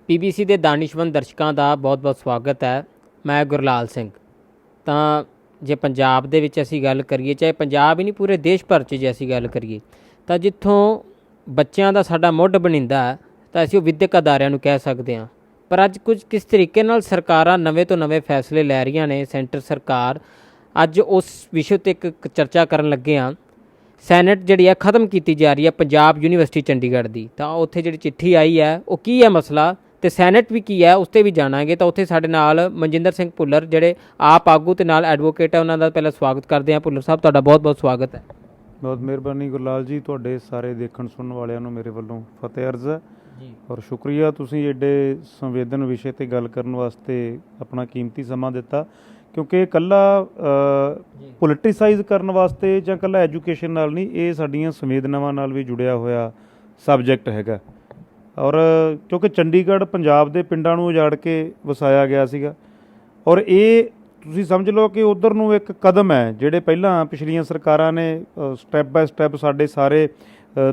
PBC ਦੇ ਦਾਨਿਸ਼ਮੰਦ ਦਰਸ਼ਕਾਂ ਦਾ ਬਹੁਤ-ਬਹੁਤ ਸਵਾਗਤ ਹੈ। ਮੈਂ ਗੁਰਲਾਲ ਸਿੰਘ। ਤਾਂ ਜੇ ਪੰਜਾਬ ਦੇ ਵਿੱਚ ਅਸੀਂ ਗੱਲ ਕਰੀਏ, ਚਾਹੇ ਪੰਜਾਬ ਹੀ ਨਹੀਂ ਪੂਰੇ ਦੇਸ਼ ਭਰ 'ਚ ਜੇ ਅਸੀਂ ਗੱਲ ਕਰੀਏ, ਤਾਂ ਜਿੱਥੋਂ ਬੱਚਿਆਂ ਦਾ ਸਾਡਾ ਮੁੱਢ ਬਣਿੰਦਾ ਤਾਂ ਅਸੀਂ ਉਹ ਵਿੱਦਿਅਕ ਅਦਾਰਿਆਂ ਨੂੰ ਕਹਿ ਸਕਦੇ ਹਾਂ। ਪਰ ਅੱਜ ਕੁਝ ਕਿਸ ਤਰੀਕੇ ਨਾਲ ਸਰਕਾਰਾਂ ਨਵੇਂ ਤੋਂ ਨਵੇਂ ਫੈਸਲੇ ਲੈ ਰਹੀਆਂ ਨੇ। ਸੈਂਟਰ ਸਰਕਾਰ ਅੱਜ ਉਸ ਵਿਸ਼ੇ 'ਤੇ ਇੱਕ ਚਰਚਾ ਕਰਨ ਲੱਗੇ ਹਾਂ। ਸੈਨੇਟ ਜਿਹੜੀ ਹੈ ਖ਼ਤਮ ਕੀਤੀ ਜਾ ਰਹੀ ਹੈ ਪੰਜਾਬ ਯੂਨੀਵਰਸਿਟੀ ਚੰਡੀਗੜ੍ਹ ਦੀ। ਤਾਂ ਉੱਥੇ ਜਿਹੜੀ ਚਿੱਠੀ ਆਈ ਹੈ ਉਹ ਕੀ ਹੈ ਮਸਲਾ, ਅਤੇ ਸੈਨੇਟ ਵੀ ਕੀ ਹੈ ਉਸ 'ਤੇ ਵੀ ਜਾਣਾਂਗੇ। ਤਾਂ ਉੱਥੇ ਸਾਡੇ ਨਾਲ ਮਨਜਿੰਦਰ ਸਿੰਘ ਭੁੱਲਰ ਜਿਹੜੇ ਆਪ ਆਗੂ ਅਤੇ ਨਾਲ ਐਡਵੋਕੇਟ ਹੈ, ਉਹਨਾਂ ਦਾ ਪਹਿਲਾਂ ਸਵਾਗਤ ਕਰਦੇ ਹਾਂ। ਭੁੱਲਰ ਸਾਹਿਬ, ਤੁਹਾਡਾ ਬਹੁਤ ਬਹੁਤ ਸਵਾਗਤ ਹੈ। ਬਹੁਤ ਮਿਹਰਬਾਨੀ ਗੁਰਲਾਲ ਜੀ, ਤੁਹਾਡੇ ਸਾਰੇ ਦੇਖਣ ਸੁਣਨ ਵਾਲਿਆਂ ਨੂੰ ਮੇਰੇ ਵੱਲੋਂ ਫਤਿਹ ਅਰਜ਼ ਹੈ ਜੀ। ਔਰ ਸ਼ੁਕਰੀਆ, ਤੁਸੀਂ ਐਡੇ ਸੰਵੇਦਨ ਵਿਸ਼ੇ 'ਤੇ ਗੱਲ ਕਰਨ ਵਾਸਤੇ ਆਪਣਾ ਕੀਮਤੀ ਸਮਾਂ ਦਿੱਤਾ, ਕਿਉਂਕਿ ਇਕੱਲਾ ਪੋਲੀਟੀਸਾਈਜ਼ ਕਰਨ ਵਾਸਤੇ ਜਾਂ ਇਕੱਲਾ ਐਜੂਕੇਸ਼ਨ ਨਾਲ ਨਹੀਂ, ਇਹ ਸਾਡੀਆਂ ਸੰਵੇਦਨਾਵਾਂ ਨਾਲ ਵੀ ਜੁੜਿਆ ਹੋਇਆ ਸਬਜੈਕਟ ਹੈਗਾ। ਔਰ ਕਿਉਂਕਿ ਚੰਡੀਗੜ੍ਹ ਪੰਜਾਬ ਦੇ ਪਿੰਡਾਂ ਨੂੰ ਉਜਾੜ ਕੇ ਵਸਾਇਆ ਗਿਆ ਸੀਗਾ, ਔਰ ਇਹ ਤੁਸੀਂ ਸਮਝ ਲਓ ਕਿ ਉੱਧਰ ਨੂੰ ਇੱਕ ਕਦਮ ਹੈ ਜਿਹੜੇ ਪਹਿਲਾਂ ਪਿਛਲੀਆਂ ਸਰਕਾਰਾਂ ਨੇ ਸਟੈਪ ਬਾਏ ਸਟੈਪ ਸਾਡੇ ਸਾਰੇ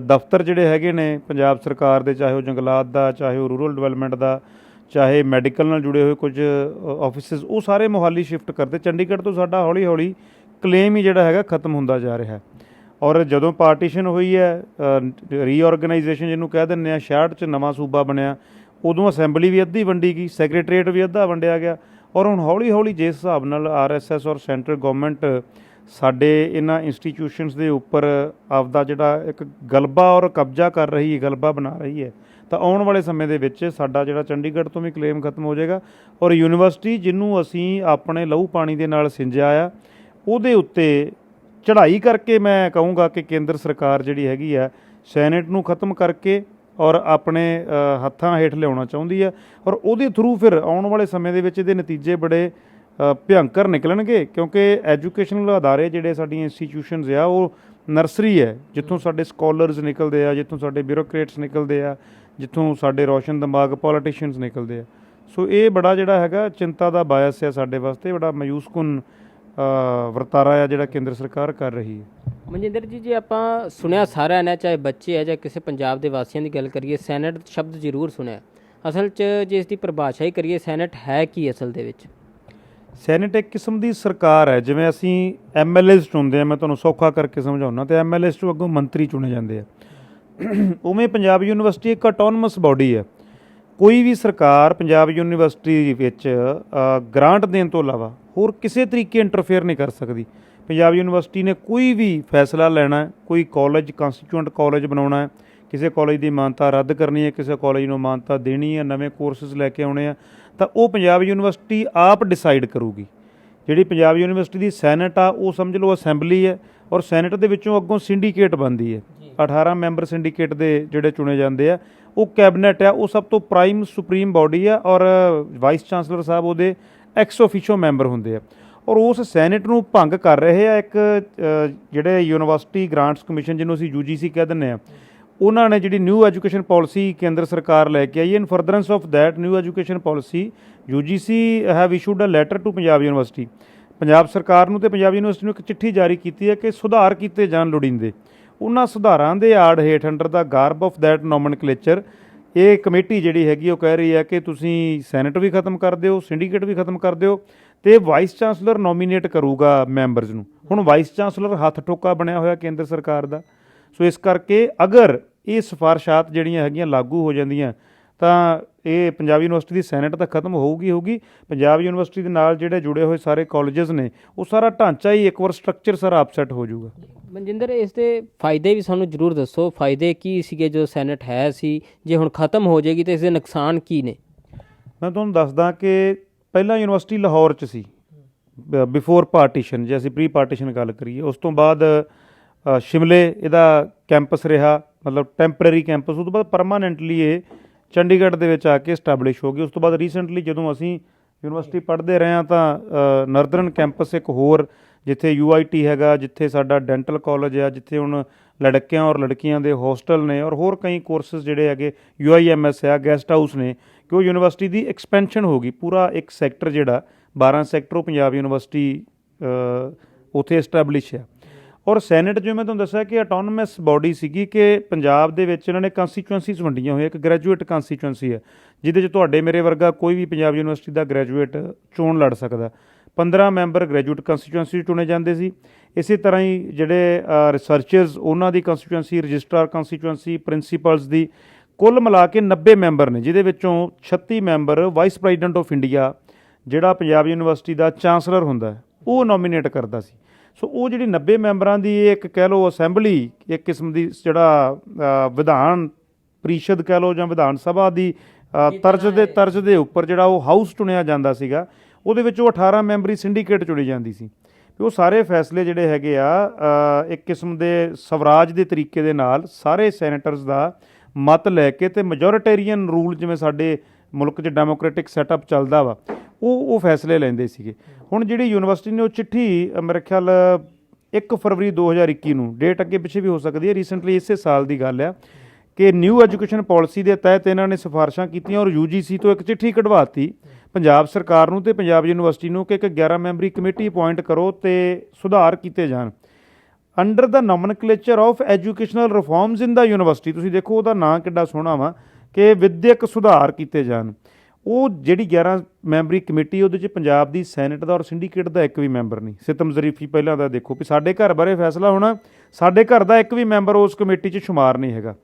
ਦਫ਼ਤਰ ਜਿਹੜੇ ਹੈਗੇ ਨੇ ਪੰਜਾਬ ਸਰਕਾਰ ਦੇ, ਚਾਹੇ ਉਹ ਜੰਗਲਾਤ ਦਾ, ਚਾਹੇ ਉਹ ਰੂਰਲ ਡਿਵੈਲਪਮੈਂਟ ਦਾ, ਚਾਹੇ ਮੈਡੀਕਲ ਨਾਲ ਜੁੜੇ ਹੋਏ ਕੁਝ ਆਫਿਸਿਸ, ਉਹ ਸਾਰੇ ਮੋਹਾਲੀ ਸ਼ਿਫਟ ਕਰਦੇ। ਚੰਡੀਗੜ੍ਹ ਤੋਂ ਸਾਡਾ ਹੌਲੀ ਹੌਲੀ ਕਲੇਮ ਹੀ ਜਿਹੜਾ ਹੈਗਾ ਖ਼ਤਮ ਹੁੰਦਾ ਜਾ ਰਿਹਾ। ਔਰ ਜਦੋਂ ਪਾਰਟੀਸ਼ਨ ਹੋਈ ਹੈ, ਰੀਆਰਗਨਾਈਜੇਸ਼ਨ ਜਿਹਨੂੰ ਕਹਿ ਦਿੰਦੇ ਹਾਂ, 66 'ਚ ਨਵਾਂ ਸੂਬਾ ਬਣਿਆ, ਉਦੋਂ ਅਸੈਂਬਲੀ ਵੀ ਅੱਧੀ ਵੰਡੀ ਗਈ, ਸੈਕਟਰੀਏਟ ਵੀ ਅੱਧਾ ਵੰਡਿਆ ਗਿਆ। ਔਰ ਹੁਣ ਹੌਲੀ ਹੌਲੀ ਜਿਸ ਹਿਸਾਬ ਨਾਲ RSS ਔਰ ਸੈਂਟਰਲ ਗੌਰਮੈਂਟ ਸਾਡੇ ਇਹਨਾਂ ਇੰਸਟੀਟਿਊਸ਼ਨਸ ਦੇ ਉੱਪਰ ਆਪਦਾ ਜਿਹੜਾ ਇੱਕ ਗਲਬਾ ਔਰ ਕਬਜ਼ਾ ਕਰ ਰਹੀ ਹੈ, ਗਲਬਾ ਬਣਾ ਰਹੀ ਹੈ, ਤਾਂ ਆਉਣ ਵਾਲੇ ਸਮੇਂ ਦੇ ਵਿੱਚ ਸਾਡਾ ਜਿਹੜਾ ਚੰਡੀਗੜ੍ਹ ਤੋਂ ਵੀ ਕਲੇਮ ਖਤਮ ਹੋ ਜਾਏਗਾ। ਔਰ ਯੂਨੀਵਰਸਿਟੀ ਜਿਹਨੂੰ ਅਸੀਂ ਆਪਣੇ ਲਹੂ ਪਾਣੀ ਦੇ ਨਾਲ ਸਿੰਜਿਆ ਆ, ਉਹਦੇ ਉੱਤੇ ਚੜ੍ਹਾਈ ਕਰਕੇ ਮੈਂ ਕਹੂੰਗਾ ਕਿ ਕੇਂਦਰ ਸਰਕਾਰ ਜਿਹੜੀ ਹੈਗੀ ਆ, ਸੈਨੇਟ ਨੂੰ ਖਤਮ ਕਰਕੇ ਔਰ ਆਪਣੇ ਹੱਥਾਂ ਹੇਠ ਲਿਆਉਣਾ ਚਾਹੁੰਦੀ ਹੈ। ਔਰ ਉਹਦੇ ਥਰੂ ਫਿਰ ਆਉਣ ਵਾਲੇ ਸਮੇਂ ਦੇ ਵਿੱਚ ਇਹਦੇ ਨਤੀਜੇ ਬੜੇ ਭਿਅੰਕਰ ਨਿਕਲਣਗੇ, ਕਿਉਂਕਿ ਐਜੂਕੇਸ਼ਨਲ ਅਦਾਰੇ ਜਿਹੜੇ ਸਾਡੀਆਂ ਇੰਸਟੀਟਿਊਸ਼ਨਸ ਆ, ਉਹ ਨਰਸਰੀ ਹੈ ਜਿੱਥੋਂ ਸਾਡੇ ਸਕੋਲਰਸ ਨਿਕਲਦੇ ਆ, ਜਿੱਥੋਂ ਸਾਡੇ ਬਿਊਰੋਕਰੇਟਸ ਨਿਕਲਦੇ ਆ, ਜਿੱਥੋਂ ਸਾਡੇ ਰੋਸ਼ਨ ਦਿਮਾਗ ਪੋਲੀਟੀਸ਼ੀਅਨਸ ਨਿਕਲਦੇ ਆ। ਸੋ ਇਹ ਬੜਾ ਜਿਹੜਾ ਹੈਗਾ ਚਿੰਤਾ ਦਾ ਬਾਇਸ ਹੈ ਸਾਡੇ ਵਾਸਤੇ, ਬੜਾ ਮਾਯੂਸਕੁਨ ਵਰਤਾਰਾ ਆ ਜਿਹੜਾ ਕੇਂਦਰ ਸਰਕਾਰ ਕਰ ਰਹੀ ਹੈ। ਮਨਜਿੰਦਰ ਜੀ, ਜੇ ਆਪਾਂ ਸੁਣਿਆ ਸਾਰਿਆਂ ਨੇ, ਚਾਹੇ ਬੱਚੇ ਹੈ ਜਾਂ ਕਿਸੇ ਪੰਜਾਬ ਦੇ ਵਾਸੀਆਂ ਦੀ ਗੱਲ ਕਰੀਏ, ਸੈਨੇਟ ਸ਼ਬਦ ਜ਼ਰੂਰ ਸੁਣਿਆ। ਅਸਲ 'ਚ ਜੇ ਇਸ ਦੀ ਪਰਿਭਾਸ਼ਾ ਹੀ ਕਰੀਏ, ਸੈਨੇਟ ਹੈ ਕੀ ਅਸਲ ਦੇ ਵਿੱਚ? ਸੈਨੇਟ ਇੱਕ ਕਿਸਮ ਦੀ ਸਰਕਾਰ ਹੈ। ਜਿਵੇਂ ਅਸੀਂ MLAs ਚੁਣਦੇ ਹਾਂ, ਮੈਂ ਤੁਹਾਨੂੰ ਸੌਖਾ ਕਰਕੇ ਸਮਝਾਉਣਾ, ਅਤੇ MLAs ਤੋਂ ਅੱਗੋਂ ਮੰਤਰੀ ਚੁਣੇ ਜਾਂਦੇ ਆ, ਉਵੇਂ ਪੰਜਾਬ ਯੂਨੀਵਰਸਿਟੀ ਇੱਕ ਆਟੋਨਮਸ ਬਾਡੀ ਹੈ। ਕੋਈ ਵੀ ਸਰਕਾਰ ਪੰਜਾਬ ਯੂਨੀਵਰਸਿਟੀ ਵਿੱਚ ਗ੍ਰਾਂਟ ਦੇਣ ਤੋਂ ਇਲਾਵਾ ਹੋਰ ਕਿਸੇ ਤਰੀਕੇ ਇੰਟਰਫੇਅਰ ਨਹੀਂ ਕਰ ਸਕਦੀ। ਪੰਜਾਬ ਯੂਨੀਵਰਸਿਟੀ ਨੇ ਕੋਈ ਵੀ ਫੈਸਲਾ ਲੈਣਾ, ਕੋਈ ਕਾਲਜ ਕੰਸਟੀਚੂਐਂਟ ਕਾਲਜ ਬਣਾਉਣਾ ਹੈ, ਕਿਸੇ ਕਾਲਜ ਦੀ ਮਾਨਤਾ ਰੱਦ ਕਰਨੀ ਹੈ, ਕਿਸੇ ਕਾਲਜ ਨੂੰ ਮਾਨਤਾ ਦੇਣੀ ਹੈ, ਨਵੇਂ ਕੋਰਸਿਸ ਲੈ ਕੇ ਆਉਣੇ ਆ, ਤਾਂ ਉਹ ਪੰਜਾਬ ਯੂਨੀਵਰਸਿਟੀ ਆਪ ਡਿਸਾਈਡ ਕਰੂਗੀ। ਜਿਹੜੀ ਪੰਜਾਬ ਯੂਨੀਵਰਸਿਟੀ ਦੀ ਸੈਨੇਟ ਆ, ਉਹ ਸਮਝ ਲਓ ਅਸੈਂਬਲੀ ਹੈ, ਔਰ ਸੈਨੇਟ ਦੇ ਵਿੱਚੋਂ ਅੱਗੋਂ ਸਿੰਡੀਕੇਟ ਬਣਦੀ ਹੈ। 18 ਮੈਂਬਰ ਸਿੰਡੀਕੇਟ ਦੇ ਜਿਹੜੇ ਚੁਣੇ ਜਾਂਦੇ ਆ, ਉਹ ਕੈਬਨਿਟ ਆ, ਉਹ ਸਭ ਤੋਂ ਪ੍ਰਾਈਮ ਸੁਪਰੀਮ ਬਾਡੀ ਆ, ਔਰ ਵਾਈਸ ਚਾਂਸਲਰ ਸਾਹਿਬ ਉਹਦੇ ਐਕਸ ਓਫੀਸ਼ੋ ਮੈਂਬਰ ਹੁੰਦੇ ਆ। ਔਰ ਉਸ ਸੈਨੇਟ ਨੂੰ ਭੰਗ ਕਰ ਰਹੇ ਆ ਇੱਕ ਜਿਹੜੇ ਯੂਨੀਵਰਸਿਟੀ ਗ੍ਰਾਂਟਸ ਕਮਿਸ਼ਨ, ਜਿਹਨੂੰ ਅਸੀਂ UGC ਕਹਿ ਦਿੰਦੇ ਹਾਂ, ਉਹਨਾਂ ਨੇ ਜਿਹੜੀ ਨਿਊ ਐਜੂਕੇਸ਼ਨ ਪਾਲਿਸੀ ਕੇਂਦਰ ਸਰਕਾਰ ਲੈ ਕੇ ਆਈ। In furtherance of that new education policy, UGC have issued a letter to Punjab university, Punjab ਸਰਕਾਰ ਨੂੰ ਤੇ ਪੰਜਾਬ ਯੂਨੀਵਰਸਿਟੀ ਨੂੰ ਇੱਕ ਚਿੱਠੀ ਜਾਰੀ ਕੀਤੀ ਹੈ ਕਿ ਸੁਧਾਰ ਕੀਤੇ ਜਾਣ ਲੋੜੀਂਦੇ। ਉਹਨਾਂ ਸੁਧਾਰਾਂ ਦੇ ਆੜ ਹੇਠ, ਅੰਡਰ ਦਾ ਗਾਰਬ ਆਫ ਦੈਟ ਨੋਮਨਕਲੇਚਰ, ਇਹ ਕਮੇਟੀ ਜਿਹੜੀ ਹੈਗੀ ਉਹ ਕਹਿ ਰਹੀ ਹੈ ਕਿ ਤੁਸੀਂ ਸੈਨੇਟ ਵੀ ਖਤਮ ਕਰ ਦਿਓ, ਸਿੰਡੀਕੇਟ ਵੀ ਖਤਮ ਕਰ ਦਿਓ, ਅਤੇ ਵਾਈਸ ਚਾਂਸਲਰ ਨੋਮੀਨੇਟ ਕਰੂਗਾ ਮੈਂਬਰਸ ਨੂੰ। ਹੁਣ ਵਾਈਸ ਚਾਂਸਲਰ ਹੱਥ ਠੋਕਾ ਬਣਿਆ ਹੋਇਆ ਕੇਂਦਰ ਸਰਕਾਰ ਦਾ। ਸੋ ਇਸ ਕਰਕੇ ਅਗਰ ਇਹ ਸਿਫਾਰਸ਼ਾਤ ਜਿਹੜੀਆਂ ਹੈਗੀਆਂ ਲਾਗੂ ਹੋ ਜਾਂਦੀਆਂ, ਤਾਂ ਇਹ ਪੰਜਾਬ ਯੂਨੀਵਰਸਿਟੀ ਦੀ ਸੈਨੇਟ ਤਾਂ ਖਤਮ ਹੋਊਗੀ। ਪੰਜਾਬ ਯੂਨੀਵਰਸਿਟੀ ਦੇ ਨਾਲ ਜਿਹੜੇ ਜੁੜੇ ਹੋਏ ਸਾਰੇ ਕਾਲਜਸ ਨੇ, ਉਹ ਸਾਰਾ ਢਾਂਚਾ ਹੀ ਇੱਕ ਵਾਰ ਸਟਰਕਚਰ ਸਾਰਾ ਅਪਸੈਟ ਹੋ ਜਾਊਗਾ। ਮਨਜਿੰਦਰ, ਇਸ ਦੇ ਫਾਇਦੇ ਵੀ ਸਾਨੂੰ ਜ਼ਰੂਰ ਦੱਸੋ। ਫਾਇਦੇ ਕੀ ਸੀਗੇ ਜਦੋਂ ਸੈਨੇਟ ਹੈ ਸੀ? ਜੇ ਹੁਣ ਖਤਮ ਹੋ ਜਾਏਗੀ ਤਾਂ ਇਸ ਦੇ ਨੁਕਸਾਨ ਕੀ ਨੇ? ਮੈਂ ਤੁਹਾਨੂੰ ਦੱਸਦਾ ਕਿ ਪਹਿਲਾਂ ਯੂਨੀਵਰਸਿਟੀ ਲਾਹੌਰ 'ਚ ਸੀ ਬਿਫੋਰ ਪਾਰਟੀਸ਼ਨ, ਜੇ ਅਸੀਂ ਪ੍ਰੀ ਪਾਰਟੀਸ਼ਨ ਗੱਲ ਕਰੀਏ। ਉਸ ਤੋਂ ਬਾਅਦ ਸ਼ਿਮਲੇ ਇਹਦਾ ਕੈਂਪਸ ਰਿਹਾ, ਮਤਲਬ ਟੈਂਪਰੇਰੀ ਕੈਂਪਸ। ਉਸ ਤੋਂ ਬਾਅਦ ਪਰਮਾਨੈਂਟਲੀ ਇਹ ਚੰਡੀਗੜ੍ਹ ਦੇ ਵਿੱਚ ਆ ਕੇ ਸਟੈਬਲਿਸ਼ ਹੋ ਗਈ। ਉਸ ਤੋਂ ਬਾਅਦ ਰੀਸੈਂਟਲੀ ਜਦੋਂ ਅਸੀਂ ਯੂਨੀਵਰਸਿਟੀ ਪੜ੍ਹਦੇ ਰਹੇ ਹਾਂ, ਤਾਂ ਨਰਦਰਨ ਕੈਂਪਸ ਇੱਕ ਹੋਰ, ਜਿੱਥੇ UIT ਹੈਗਾ, ਜਿੱਥੇ ਸਾਡਾ ਡੈਂਟਲ ਕਾਲਜ ਆ, ਜਿੱਥੇ ਹੁਣ ਲੜਕਿਆਂ ਔਰ ਲੜਕੀਆਂ ਦੇ ਹੋਸਟਲ ਨੇ, ਔਰ ਹੋਰ ਕਈ ਕੋਰਸਿਸ ਜਿਹੜੇ ਹੈਗੇ, UIMS ਆ, ਗੈਸਟ ਹਾਊਸ ਨੇ, ਕਿ ਉਹ ਯੂਨੀਵਰਸਿਟੀ ਦੀ ਐਕਸਪੈਂਸ਼ਨ ਹੋ ਗਈ। ਪੂਰਾ ਇੱਕ ਸੈਕਟਰ ਜਿਹੜਾ 12 ਸੈਕਟਰ, ਉਹ ਪੰਜਾਬ ਯੂਨੀਵਰਸਿਟੀ ਉੱਥੇ ਇਸਟੈਬਲਿਸ਼ ਆ। ਔਰ ਸੈਨੇਟ ਜਿਵੇਂ ਮੈਂ ਤੁਹਾਨੂੰ ਦੱਸਿਆ ਕਿ ਆਟੋਨਮਸ ਬੋਡੀ ਸੀਗੀ ਕਿ ਪੰਜਾਬ ਦੇ ਵਿੱਚ ਇਹਨਾਂ ਨੇ ਕੰਸਟੀਚੁਐਂਸੀਜ਼ ਵੰਡੀਆਂ ਹੋਈਆਂ। ਇੱਕ ਗ੍ਰੈਜੂਏਟ ਕੰਸਟੀਚੁਐਂਸੀ ਹੈ ਜਿਹਦੇ 'ਚ ਤੁਹਾਡੇ ਮੇਰੇ ਵਰਗਾ ਕੋਈ ਵੀ ਪੰਜਾਬ ਯੂਨੀਵਰਸਿਟੀ ਦਾ ਗ੍ਰੈਜੂਏਟ ਚੋਣ ਲੜ ਸਕਦਾ। 15 ਮੈਂਬਰ ਗ੍ਰੈਜੂਏਟ ਕੰਸਟੀਚੁਐਂਸੀ ਚੁਣੇ ਜਾਂਦੇ ਸੀ। ਇਸੇ ਤਰ੍ਹਾਂ ਹੀ ਜਿਹੜੇ ਰਿਸਰਚਰਸ ਉਹਨਾਂ ਦੀ ਕੰਸਟੀਚੁਐਂਸੀ, ਰਜਿਸਟਰਾਰ ਕੰਸਟੀਚੁਐਂਸੀ, ਪ੍ਰਿੰਸੀਪਲਸ ਦੀ ਕੁੱਲ ਮਿਲਾ ਕੇ 90 ਮੈਂਬਰ ਨੇ, ਜਿਹਦੇ ਵਿੱਚੋਂ 36 member vice president of India ਜਿਹੜਾ ਪੰਜਾਬ ਯੂਨੀਵਰਸਿਟੀ ਦਾ ਚਾਂਸਲਰ ਹੁੰਦਾ ਹੈ ਉਹ ਨੋਮੀਨੇਟ ਕਰਦਾ ਸੀ। ਸੋ ਉਹ ਜਿਹੜੀ 90 ਮੈਂਬਰਾਂ ਦੀ ਇੱਕ ਕਹਿ ਲਓ ਅਸੈਂਬਲੀ, ਇੱਕ ਕਿਸਮ ਦੀ ਜਿਹੜਾ ਵਿਧਾਨ ਪ੍ਰੀਸ਼ਦ ਕਹਿ ਲਓ ਜਾਂ ਵਿਧਾਨ ਸਭਾ ਦੀ ਤਰਜ਼ ਦੇ ਉੱਪਰ ਜਿਹੜਾ ਉਹ ਹਾਊਸ ਚੁਣਿਆ ਜਾਂਦਾ ਸੀਗਾ, ਉਹਦੇ ਵਿੱਚ ਉਹ 18 ਮੈਂਬਰੀ ਸਿੰਡੀਕੇਟ ਚੁਣੀ ਜਾਂਦੀ ਸੀ। ਉਹ ਸਾਰੇ ਫੈਸਲੇ ਜਿਹੜੇ ਹੈਗੇ ਆ ਇੱਕ ਕਿਸਮ ਦੇ ਸਵਰਾਜ ਦੇ ਤਰੀਕੇ ਦੇ ਨਾਲ ਸਾਰੇ ਸੈਨੇਟਰਸ ਦਾ ਮਤ ਲੈ ਕੇ ਅਤੇ ਮੈਜੋਰਿਟੇਰੀਅਨ ਰੂਲ ਜਿਵੇਂ ਸਾਡੇ ਮੁਲਕ 'ਚ ਡੈਮੋਕ੍ਰੈਟਿਕ ਸੈਟਅਪ ਚੱਲਦਾ ਵਾ ਉਹ ਫੈਸਲੇ ਲੈਂਦੇ ਸੀਗੇ। ਹੁਣ ਜਿਹੜੀ ਯੂਨੀਵਰਸਿਟੀ ਨੇ ਉਹ ਚਿੱਠੀ ਮੇਰੇ ਖਿਆਲ 1 ਫਰਵਰੀ 2021 ਨੂੰ, ਡੇਟ ਅੱਗੇ ਪਿੱਛੇ ਵੀ ਹੋ ਸਕਦੀ ਹੈ, ਰੀਸੈਂਟਲੀ ਇਸੇ ਸਾਲ ਦੀ ਗੱਲ ਆ ਕਿ ਨਿਊ ਐਜੂਕੇਸ਼ਨ ਪਾਲਿਸੀ ਦੇ ਤਹਿਤ ਇਹਨਾਂ ਨੇ ਸਿਫਾਰਿਸ਼ਾਂ ਕੀਤੀਆਂ ਔਰ UGC ਤੋਂ ਇੱਕ ਚਿੱਠੀ ਕਢਵਾਤੀ ਪੰਜਾਬ ਸਰਕਾਰ ਨੂੰ ਅਤੇ ਪੰਜਾਬ ਯੂਨੀਵਰਸਿਟੀ ਨੂੰ ਕਿ ਇੱਕ 11 ਮੈਂਬਰੀ ਕਮੇਟੀ ਅਪੁਆਇੰਟ ਕਰੋ ਅਤੇ ਸੁਧਾਰ ਕੀਤੇ ਜਾਣ under the nomenclature of educational reforms in the university. ਤੁਸੀਂ ਦੇਖੋ ਉਹਦਾ ਨਾਂ ਕਿੱਡਾ ਸੋਹਣਾ ਵਾ ਕਿ ਵਿਦਿਅਕ ਸੁਧਾਰ ਕੀਤੇ ਜਾਣ। ਉਹ ਜਿਹੜੀ 11 ਮੈਂਬਰੀ ਕਮੇਟੀ ਉਹਦੇ 'ਚ ਪੰਜਾਬ ਦੀ ਸੈਨੇਟ ਦਾ ਔਰ ਸਿੰਡੀਕੇਟ ਦਾ ਇੱਕ ਵੀ ਮੈਂਬਰ ਨਹੀਂ। ਸਿਤਮ ਜ਼ਰੀਫੀ ਪਹਿਲਾਂ ਦਾ ਦੇਖੋ ਵੀ ਸਾਡੇ ਘਰ ਬਾਰੇ ਫੈਸਲਾ ਹੋਣਾ, ਸਾਡੇ ਘਰ ਦਾ ਇੱਕ ਵੀ ਮੈਂਬਰ ਉਸ ਕਮੇਟੀ 'ਚ ਸ਼ੁਮਾਰ ਨਹੀਂ ਹੈਗਾ।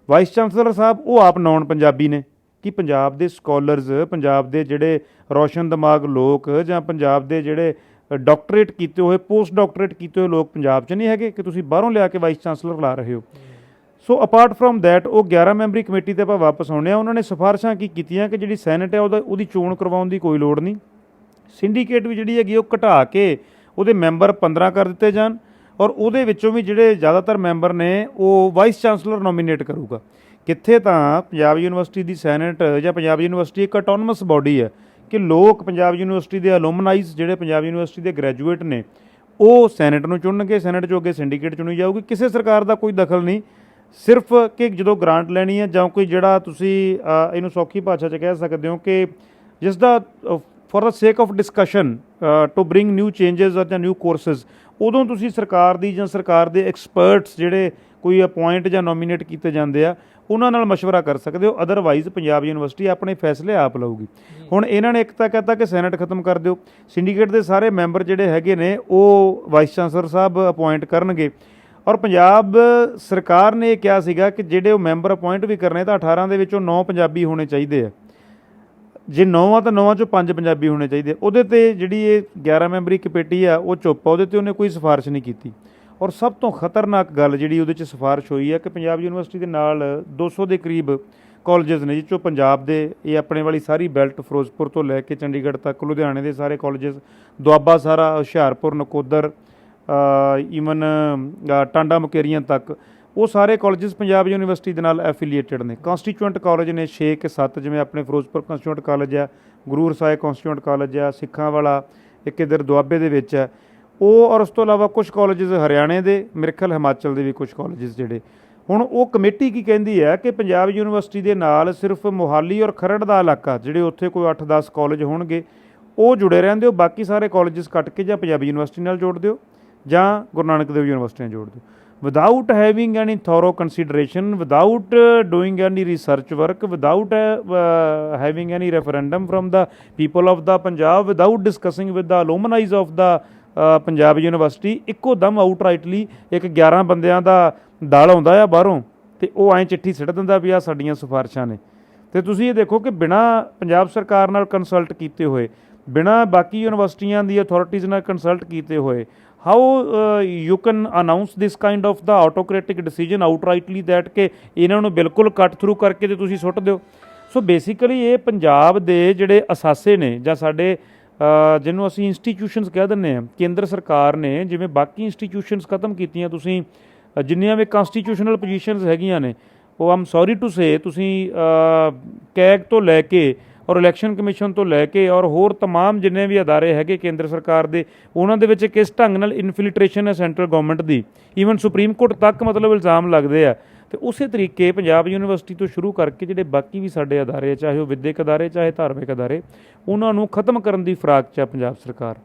ਵਾਈਸ ਚਾਂਸਲਰ ਸਾਹਿਬ ਉਹ ਆਪ ਨੌਨ ਪੰਜਾਬੀ ਨੇ ਕਿ ਪੰਜਾਬ ਦੇ ਸਕਾਲਰਸ, ਪੰਜਾਬ ਦੇ ਜਿਹੜੇ ਰੋਸ਼ਨ ਦਿਮਾਗ ਲੋਕ ਜਾਂ ਪੰਜਾਬ ਦੇ ਜਿਹੜੇ ਡਾਕਟਰੇਟ ਕੀਤੇ ਹੋਏ, ਪੋਸਟ ਡਾਕਟਰੇਟ ਕੀਤੇ ਹੋਏ ਲੋਕ ਪੰਜਾਬ 'ਚ ਨਹੀਂ ਹੈਗੇ ਕਿ ਤੁਸੀਂ ਬਾਹਰੋਂ ਲਿਆ ਕੇ ਵਾਈਸ ਚਾਂਸਲਰ ਲਾ ਰਹੇ ਹੋ। ਸੋ ਅਪਾਰਟ ਫਰੋਮ ਦੈਟ ਉਹ 11 ਮੈਂਬਰੀ ਕਮੇਟੀ 'ਤੇ ਆਪਾਂ ਵਾਪਸ ਆਉਂਦੇ ਹਾਂ। ਉਹਨਾਂ ਨੇ ਸਿਫਾਰਿਸ਼ਾਂ ਕੀ ਕੀਤੀਆਂ ਕਿ ਜਿਹੜੀ ਸੈਨੇਟ ਹੈ ਉਹਦੀ ਚੋਣ ਕਰਵਾਉਣ ਦੀ ਕੋਈ ਲੋੜ ਨਹੀਂ। ਸਿੰਡੀਕੇਟ ਵੀ ਜਿਹੜੀ ਹੈਗੀ ਉਹ ਘਟਾ ਕੇ ਉਹਦੇ ਮੈਂਬਰ 15 ਕਰ ਦਿੱਤੇ ਜਾਣ ਔਰ ਉਹਦੇ ਵਿੱਚੋਂ ਵੀ ਜਿਹੜੇ ਜ਼ਿਆਦਾਤਰ ਮੈਂਬਰ ਨੇ ਉਹ ਵਾਈਸ ਚਾਂਸਲਰ ਨੋਮੀਨੇਟ ਕਰੂਗਾ। ਕਿੱਥੇ ਤਾਂ ਪੰਜਾਬ ਯੂਨੀਵਰਸਿਟੀ ਦੀ ਸੈਨੇਟ ਜਾਂ ਪੰਜਾਬ ਯੂਨੀਵਰਸਿਟੀ ਇੱਕ ਆਟੋਨਮਸ ਬੋਡੀ ਹੈ ਕਿ ਲੋਕ ਪੰਜਾਬ ਯੂਨੀਵਰਸਿਟੀ ਦੇ ਅਲੂਮਨਾਈਜ਼ ਜਿਹੜੇ ਪੰਜਾਬ ਯੂਨੀਵਰਸਿਟੀ ਦੇ ਗ੍ਰੈਜੂਏਟ ਨੇ ਉਹ ਸੈਨੇਟ ਨੂੰ ਚੁਣਨਗੇ, ਸੈਨੇਟ 'ਚੋਂ ਅੱਗੇ ਸਿੰਡੀਕੇਟ ਚੁਣੀ ਜਾਊਗੀ। ਕਿਸੇ ਸਰਕਾਰ ਦਾ ਕੋਈ ਦਖਲ ਨਹੀਂ, ਸਿਰਫ ਕਿ ਜਦੋਂ ਗ੍ਰਾਂਟ ਲੈਣੀ ਹੈ ਜਾਂ ਕੋਈ ਜਿਹੜਾ ਤੁਸੀਂ ਇਹਨੂੰ ਸੌਖੀ ਭਾਸ਼ਾ 'ਚ ਕਹਿ ਸਕਦੇ ਹੋ ਕਿ ਜਿਸ ਦਾ for the sake of discussion to bring new changes ਜਾਂ ਨਿਊ ਕੋਰਸਿਸ, ਉਦੋਂ ਤੁਸੀਂ ਸਰਕਾਰ ਦੀ ਜਾਂ ਸਰਕਾਰ ਦੇ ਐਕਸਪਰਟਸ ਜਿਹੜੇ ਕੋਈ ਅਪੁਆਇੰਟ ਜਾਂ ਨੋਮੀਨੇਟ ਕੀਤੇ ਜਾਂਦੇ ਆ ਉਹਨਾਂ ਨਾਲ ਮਸ਼ਵਰਾ ਕਰ ਸਕਦੇ ਹੋ। ਅਦਰਵਾਈਜ਼ ਪੰਜਾਬ ਯੂਨੀਵਰਸਿਟੀ ਆਪਣੇ ਫੈਸਲੇ ਆਪ ਲਊਗੀ। ਹੁਣ ਇਹਨਾਂ ਨੇ ਇੱਕ ਤਾਂ ਕਹਿਤਾ ਕਿ ਸੈਨੇਟ ਖਤਮ ਕਰ ਦਿਓ, ਸਿੰਡੀਕੇਟ ਦੇ ਸਾਰੇ ਮੈਂਬਰ ਜਿਹੜੇ ਹੈਗੇ ਨੇ ਉਹ ਵਾਈਸ ਚਾਂਸਲਰ ਸਾਹਿਬ ਅਪੁਆਇੰਟ ਕਰਨਗੇ ਔਰ ਪੰਜਾਬ ਸਰਕਾਰ ਨੇ ਇਹ ਕਿਹਾ ਸੀਗਾ ਕਿ ਜਿਹੜੇ ਉਹ ਮੈਂਬਰ ਅਪੁਆਇੰਟ ਵੀ ਕਰਨੇ ਤਾਂ 18 ਦੇ ਵਿੱਚੋਂ 9 ਪੰਜਾਬੀ ਹੋਣੇ ਚਾਹੀਦੇ ਆ। ਜੇ 9 ਆ ਤਾਂ 9 'ਚੋਂ 5 ਪੰਜਾਬੀ ਹੋਣੇ ਚਾਹੀਦੇ। ਉਹਦੇ 'ਤੇ ਜਿਹੜੀ ਇਹ 11 ਮੈਂਬਰੀ ਕਮੇਟੀ ਆ ਉਹ ਚੁੱਪ ਆ, ਉਹਦੇ 'ਤੇ ਉਹਨੇ ਕੋਈ ਸਿਫਾਰਿਸ਼ ਨਹੀਂ ਕੀਤੀ। ਔਰ ਸਭ ਤੋਂ ਖਤਰਨਾਕ ਗੱਲ ਜਿਹੜੀ ਉਹਦੇ 'ਚ ਸਿਫਾਰਿਸ਼ ਹੋਈ ਹੈ ਕਿ ਪੰਜਾਬ ਯੂਨੀਵਰਸਿਟੀ ਦੇ ਨਾਲ 200 ਦੇ ਕਰੀਬ ਕਾਲਜਸ ਨੇ, ਜਿਸ 'ਚੋਂ ਪੰਜਾਬ ਦੇ ਇਹ ਆਪਣੇ ਵਾਲੀ ਸਾਰੀ ਬੈਲਟ ਫਿਰੋਜ਼ਪੁਰ ਤੋਂ ਲੈ ਕੇ ਚੰਡੀਗੜ੍ਹ ਤੱਕ, ਲੁਧਿਆਣੇ ਦੇ ਸਾਰੇ ਕਾਲਜਸ, ਦੁਆਬਾ ਸਾਰਾ, ਹੁਸ਼ਿਆਰਪੁਰ, ਨਕੋਦਰ, ਈਵਨ ਟਾਂਡਾ ਮੁਕੇਰੀਆਂ ਤੱਕ, ਉਹ ਸਾਰੇ ਕਾਲਜਸ ਪੰਜਾਬ ਯੂਨੀਵਰਸਿਟੀ ਦੇ ਨਾਲ ਐਫੀਲੀਏਟਡ ਨੇ। ਕੌਂਸਟੀਚੁਐਂਟ ਕਾਲਜ ਨੇ 6 ਕਿ 7, ਜਿਵੇਂ ਆਪਣੇ ਫਿਰੋਜ਼ਪੁਰ ਕੌਂਸਟੀਚੁਐਂਟ ਕਾਲਜ ਆ, ਗੁਰੂ ਰਸਾਏ ਕੌਂਸਟੀਚੁਐਂਟ ਕਾਲਜ ਆ, ਸਿੱਖਾਂ ਵਾਲਾ ਇੱਕ ਇੱਧਰ ਦੁਆਬੇ ਦੇ ਵਿੱਚ ਹੈ ਉਹ, ਔਰ ਉਸ ਤੋਂ ਇਲਾਵਾ ਕੁਛ ਕਾਲਜਸ ਹਰਿਆਣੇ ਦੇ, ਮੇਰੇ ਖਿਆਲ ਹਿਮਾਚਲ ਦੇ ਵੀ ਕੁਛ ਕਾਲਜਸ ਜਿਹੜੇ। ਹੁਣ ਉਹ ਕਮੇਟੀ ਕੀ ਕਹਿੰਦੀ ਹੈ ਕਿ ਪੰਜਾਬ ਯੂਨੀਵਰਸਿਟੀ ਦੇ ਨਾਲ ਸਿਰਫ ਮੋਹਾਲੀ ਔਰ ਖਰੜ ਦਾ ਇਲਾਕਾ, ਜਿਹੜੇ ਉੱਥੇ ਕੋਈ 8-10 ਕਾਲਜ ਹੋਣਗੇ ਉਹ ਜੁੜੇ ਰਹਿੰਦੇ ਹੋ, ਬਾਕੀ ਸਾਰੇ ਕਾਲਜਸ ਕੱਟ ਕੇ ਜਾਂ ਪੰਜਾਬੀ ਯੂਨੀਵਰਸਿਟੀ ਨਾਲ ਜੋੜ ਦਿਓ ਜਾਂ ਗੁਰੂ ਨਾਨਕ ਦੇਵ ਯੂਨੀਵਰਸਿਟੀ ਨਾਲ ਜੋੜ ਦਿਓ, without having any thorough consideration, without doing any research work, without having any referendum from the people of the Punjab, without discussing with the alumnis of the Punjab university. ਇੱਕੋ ਦਮ ਆਊਟਰਾਈਟਲੀ ਇੱਕ 11 ਬੰਦਿਆਂ ਦਾ ਦਲ ਆਉਂਦਾ ਆ ਬਾਹਰੋਂ ਅਤੇ ਉਹ ਐਂ ਚਿੱਠੀ ਸਿੱਟ ਦਿੰਦਾ ਵੀ ਆਹ ਸਾਡੀਆਂ ਸਿਫਾਰਿਸ਼ਾਂ ਨੇ। ਅਤੇ ਤੁਸੀਂ ਇਹ ਦੇਖੋ ਕਿ ਬਿਨਾਂ ਪੰਜਾਬ ਸਰਕਾਰ ਨਾਲ ਕੰਸਲਟ ਕੀਤੇ ਹੋਏ, ਬਿਨਾਂ ਬਾਕੀ ਯੂਨੀਵਰਸਿਟੀਆਂ ਦੀ ਅਥਾਰਟੀਜ਼ ਨਾਲ ਕੰਸਲਟ ਕੀਤੇ ਹੋਏ, how you can announce this kind of the autocratic decision outrightly that ਕਿ ਇਹਨਾਂ ਨੂੰ ਬਿਲਕੁਲ ਕੱਟ ਥਰੂ ਕਰਕੇ ਤੇ ਤੁਸੀਂ ਸੁੱਟ ਦਿਓ। ਸੋ ਬੇਸਿਕਲੀ ਇਹ ਪੰਜਾਬ ਦੇ ਜਿਹੜੇ ਅਸਾਸੇ ਨੇ ਜਾਂ ਸਾਡੇ ਜਿਹਨੂੰ ਅਸੀਂ ਇੰਸਟੀਟਿਊਸ਼ਨਸ ਕਹਿ ਦਿੰਦੇ ਹਾਂ, ਕੇਂਦਰ ਸਰਕਾਰ ਨੇ ਜਿਵੇਂ ਬਾਕੀ ਇੰਸਟੀਟਿਊਸ਼ਨਸ ਖਤਮ ਕੀਤੀਆਂ, ਤੁਸੀਂ ਜਿੰਨੀਆਂ ਵੀ ਕੰਸਟੀਟਿਊਸ਼ਨਲ ਪੋਜੀਸ਼ਨਸ ਹੈਗੀਆਂ ਨੇ ਉਹ ਆਮ ਸੌਰੀ ਟੂ ਸੇ ਤੁਸੀਂ ਕੈਗ ਤੋਂ ਲੈ ਕੇ ਔਰ ਇਲੈਕਸ਼ਨ ਕਮਿਸ਼ਨ ਤੋਂ ਲੈ ਕੇ ਔਰ ਹੋਰ ਤਮਾਮ ਜਿੰਨੇ ਵੀ ਅਦਾਰੇ ਹੈਗੇ ਕੇਂਦਰ ਸਰਕਾਰ ਦੇ, ਉਹਨਾਂ ਦੇ ਵਿੱਚ ਕਿਸ ਢੰਗ ਨਾਲ ਇਨਫਿਲਟ੍ਰੇਸ਼ਨ ਹੈ ਸੈਂਟਰਲ ਗੌਰਮੈਂਟ ਦੀ, ਈਵਨ ਸੁਪਰੀਮ ਕੋਰਟ ਤੱਕ ਮਤਲਬ ਇਲਜ਼ਾਮ ਲੱਗਦੇ ਆ। ਅਤੇ ਉਸੇ ਤਰੀਕੇ ਪੰਜਾਬ ਯੂਨੀਵਰਸਿਟੀ ਤੋਂ ਸ਼ੁਰੂ ਕਰਕੇ ਜਿਹੜੇ ਬਾਕੀ ਵੀ ਸਾਡੇ ਅਦਾਰੇ, ਚਾਹੇ ਉਹ ਵਿੱਦਿਅਕ ਅਦਾਰੇ, ਚਾਹੇ ਧਾਰਮਿਕ ਅਦਾਰੇ, ਉਹਨਾਂ ਨੂੰ ਖਤਮ ਕਰਨ ਦੀ ਫਿਰਾਕ 'ਚ ਹੈ ਪੰਜਾਬ ਸਰਕਾਰ।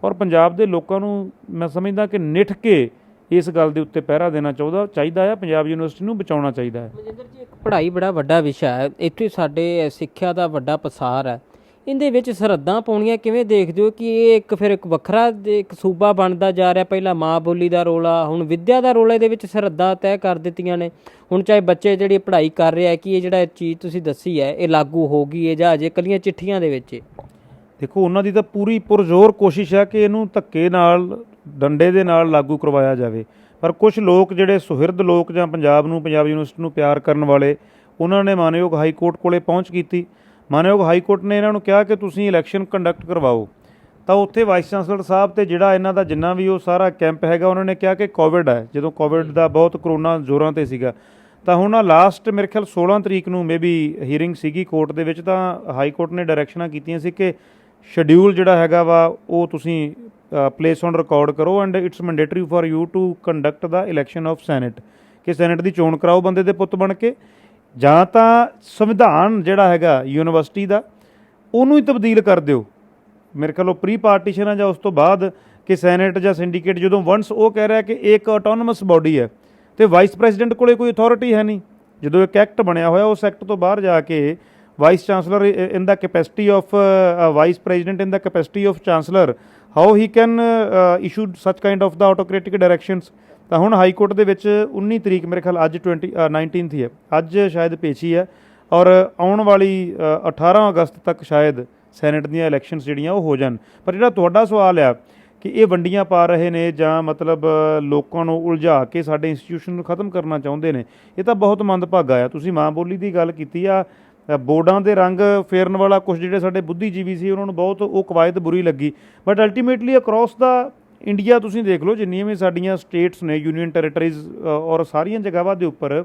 ਔਰ ਪੰਜਾਬ ਦੇ ਲੋਕਾਂ ਨੂੰ ਮੈਂ ਸਮਝਦਾ ਕਿ ਨਿੱਠ ਕੇ ਇਸ ਗੱਲ ਦੇ ਉੱਤੇ ਪਹਿਰਾ ਦੇਣਾ ਚਾਹੀਦਾ ਆ। ਪੰਜਾਬ ਯੂਨੀਵਰਸਿਟੀ ਨੂੰ ਬਚਾਉਣਾ ਚਾਹੀਦਾ ਹੈ। ਮਨਜਿੰਦਰ ਜੀ, ਇੱਕ ਪੜ੍ਹਾਈ ਬੜਾ ਵੱਡਾ ਵਿਸ਼ਾ ਹੈ, ਇੱਥੇ ਸਾਡੇ ਸਿੱਖਿਆ ਦਾ ਵੱਡਾ ਪਸਾਰ ਹੈ, ਇਹਦੇ ਵਿੱਚ ਸਰਹੱਦਾਂ ਪਾਉਣੀਆਂ ਕਿਵੇਂ ਦੇਖਦੇ ਹੋ ਕਿ ਇਹ ਇੱਕ ਵੱਖਰਾ ਇੱਕ ਸੂਬਾ ਬਣਦਾ ਜਾ ਰਿਹਾ? ਪਹਿਲਾਂ ਮਾਂ ਬੋਲੀ ਦਾ ਰੋਲਾ, ਹੁਣ ਵਿੱਦਿਆ ਦਾ ਰੋਲਾ, ਇਹਦੇ ਵਿੱਚ ਸਰਹੱਦਾਂ ਤੈਅ ਕਰ ਦਿੱਤੀਆਂ ਨੇ। ਹੁਣ ਚਾਹੇ ਬੱਚੇ ਜਿਹੜੀ ਪੜ੍ਹਾਈ ਕਰ ਰਹੇ ਆ, ਕਿ ਇਹ ਜਿਹੜਾ ਚੀਜ਼ ਤੁਸੀਂ ਦੱਸੀ ਹੈ ਇਹ ਲਾਗੂ ਹੋ ਗਈ ਹੈ ਜਾਂ ਅਜੇ ਇਕੱਲੀਆਂ ਚਿੱਠੀਆਂ ਦੇ ਵਿੱਚ? ਦੇਖੋ, ਉਹਨਾਂ ਦੀ ਤਾਂ ਪੂਰੀ ਪੁਰਜ਼ੋਰ ਕੋਸ਼ਿਸ਼ ਹੈ ਕਿ ਇਹਨੂੰ ਧੱਕੇ ਨਾਲ, ਡੰਡੇ ਦੇ ਨਾਲ ਲਾਗੂ ਕਰਵਾਇਆ ਜਾਵੇ। ਪਰ ਕੁਝ ਲੋਕ ਜਿਹੜੇ ਸੁਹਿਰਦ ਲੋਕ ਜਾਂ ਪੰਜਾਬ ਯੂਨੀਵਰਸਿਟੀ ਨੂੰ ਪਿਆਰ ਕਰਨ ਵਾਲੇ, ਉਹਨਾਂ ਨੇ ਮਾਨਯੋਗ ਹਾਈ ਕੋਰਟ ਕੋਲੇ ਪਹੁੰਚ ਕੀਤੀ। ਮਾਨਯੋਗ ਹਾਈ ਕੋਰਟ ਨੇ ਇਹਨਾਂ ਨੂੰ ਕਿਹਾ ਕਿ ਤੁਸੀਂ ਇਲੈਕਸ਼ਨ ਕੰਡਕਟ ਕਰਵਾਓ। ਤਾਂ ਉੱਥੇ ਵਾਈਸ ਚਾਂਸਲਰ ਸਾਹਿਬ ਤੇ ਜਿਹੜਾ ਇਹਨਾਂ ਦਾ ਜਿੰਨਾ ਵੀ ਉਹ ਸਾਰਾ ਕੈਂਪ ਹੈਗਾ, ਉਹਨਾਂ ਨੇ ਕਿਹਾ ਕਿ ਕੋਵਿਡ ਹੈ, ਜਦੋਂ ਕੋਵਿਡ ਦਾ ਬਹੁਤ ਕਰੋਨਾ ਜ਼ੋਰਾਂ 'ਤੇ ਸੀਗਾ। ਤਾਂ ਹੁਣ ਲਾਸਟ ਮੇਰੇ ਖਿਆਲ 16 ਤਰੀਕ ਨੂੰ ਮੇਬੀ ਹੀਅਰਿੰਗ ਸੀਗੀ ਕੋਰਟ ਦੇ ਵਿੱਚ, ਤਾਂ ਹਾਈ ਕੋਰਟ ਨੇ ਡਾਇਰੈਕਸ਼ਨਾਂ ਕੀਤੀਆਂ ਸੀ ਕਿ ਸ਼ਡਿਊਲ ਜਿਹੜਾ ਹੈਗਾ ਵਾ ਉਹ ਤੁਸੀਂ ਪਲੇਸ ਔਨ ਰਿਕਾਰਡ ਕਰੋ and it's mandatory for you to conduct the election of senate, ਕਿ ਸੈਨੇਟ ਦੀ ਚੋਣ ਕਰਾਓ ਬੰਦੇ ਦੇ ਪੁੱਤ ਬਣ ਕੇ, ਜਾਂ ਤਾਂ ਸੰਵਿਧਾਨ ਜਿਹੜਾ ਹੈਗਾ ਯੂਨੀਵਰਸਿਟੀ ਦਾ ਉਹਨੂੰ ਹੀ ਤਬਦੀਲ ਕਰ ਦਿਓ। ਮੇਰੇ ਖਿਆਲ ਉਹ ਪ੍ਰੀ ਪਾਰਟੀਸ਼ਨ ਆ ਜਾਂ ਉਸ ਤੋਂ ਬਾਅਦ, ਕਿ ਸੈਨੇਟ ਜਾਂ ਸਿੰਡੀਕੇਟ ਜਦੋਂ ਵੰਸ ਉਹ ਕਹਿ ਰਿਹਾ ਕਿ ਇਹ ਇੱਕ ਆਟੋਨਮਸ ਬਾਡੀ ਹੈ ਅਤੇ ਵਾਈਸ ਪ੍ਰੈਜ਼ੀਡੈਂਟ ਕੋਲੇ ਕੋਈ ਅਥਾਰਟੀ ਹੈ ਨਹੀਂ। ਜਦੋਂ ਇੱਕ ਐਕਟ ਬਣਿਆ ਹੋਇਆ, ਉਸ ਐਕਟ ਤੋਂ ਬਾਹਰ ਜਾ ਕੇ vice chancellor in the capacity of vice president in the capacity of chancellor, how he can issue such kind of the autocratic directions. ਤਾਂ ਹੁਣ ਹਾਈ ਕੋਰਟ ਦੇ ਵਿੱਚ 19 ਤਰੀਕ ਮੇਰੇ ਖਿਆਲ ਅੱਜ 19 ਹੀ ਹੈ, ਅੱਜ ਸ਼ਾਇਦ ਪੇਸ਼ੀ ਹੈ, ਔਰ ਆਉਣ ਵਾਲੀ 18 ਅਗਸਤ ਤੱਕ ਸ਼ਾਇਦ ਸੈਨੇਟ ਦੀਆਂ ਇਲੈਕਸ਼ਨਸ ਜਿਹੜੀਆਂ ਉਹ ਹੋ ਜਾਣ। ਪਰ ਜਿਹੜਾ ਤੁਹਾਡਾ ਸਵਾਲ ਆ ਕਿ ਇਹ ਵੰਡੀਆਂ ਪਾ ਰਹੇ ਨੇ ਜਾਂ ਮਤਲਬ ਲੋਕਾਂ ਨੂੰ ਉਲਝਾ ਕੇ ਸਾਡੇ ਇੰਸਟੀਟਿਊਸ਼ਨ ਨੂੰ ਖਤਮ ਕਰਨਾ ਚਾਹੁੰਦੇ ਨੇ, ਇਹ ਤਾਂ ਬਹੁਤ ਮੰਦਭਾਗਾ ਆ। ਤੁਸੀਂ ਮਾਂ ਬੋਲੀ ਦੀ ਗੱਲ ਕੀਤੀ ਆ, ਬੋਰਡਾਂ ਦੇ ਰੰਗ ਫੇਰਨ ਵਾਲਾ ਕੁਝ ਜਿਹੜੇ ਸਾਡੇ ਬੁੱਧੀਜੀਵੀ ਸੀ ਉਹਨਾਂ ਨੂੰ ਬਹੁਤ ਉਹ ਕਵਾਇਦ ਬੁਰੀ ਲੱਗੀ। ਬਟ ਅਲਟੀਮੇਟਲੀ ਅਕਰੋਸ ਦਾ ਇੰਡੀਆ ਤੁਸੀਂ ਦੇਖ ਲਓ, ਜਿੰਨੀਆਂ ਵੀ ਸਾਡੀਆਂ ਸਟੇਟਸ ਨੇ, ਯੂਨੀਅਨ ਟੈਰੀਟਰੀਜ਼, ਔਰ ਸਾਰੀਆਂ ਜਗ੍ਹਾਵਾਂ ਦੇ ਉੱਪਰ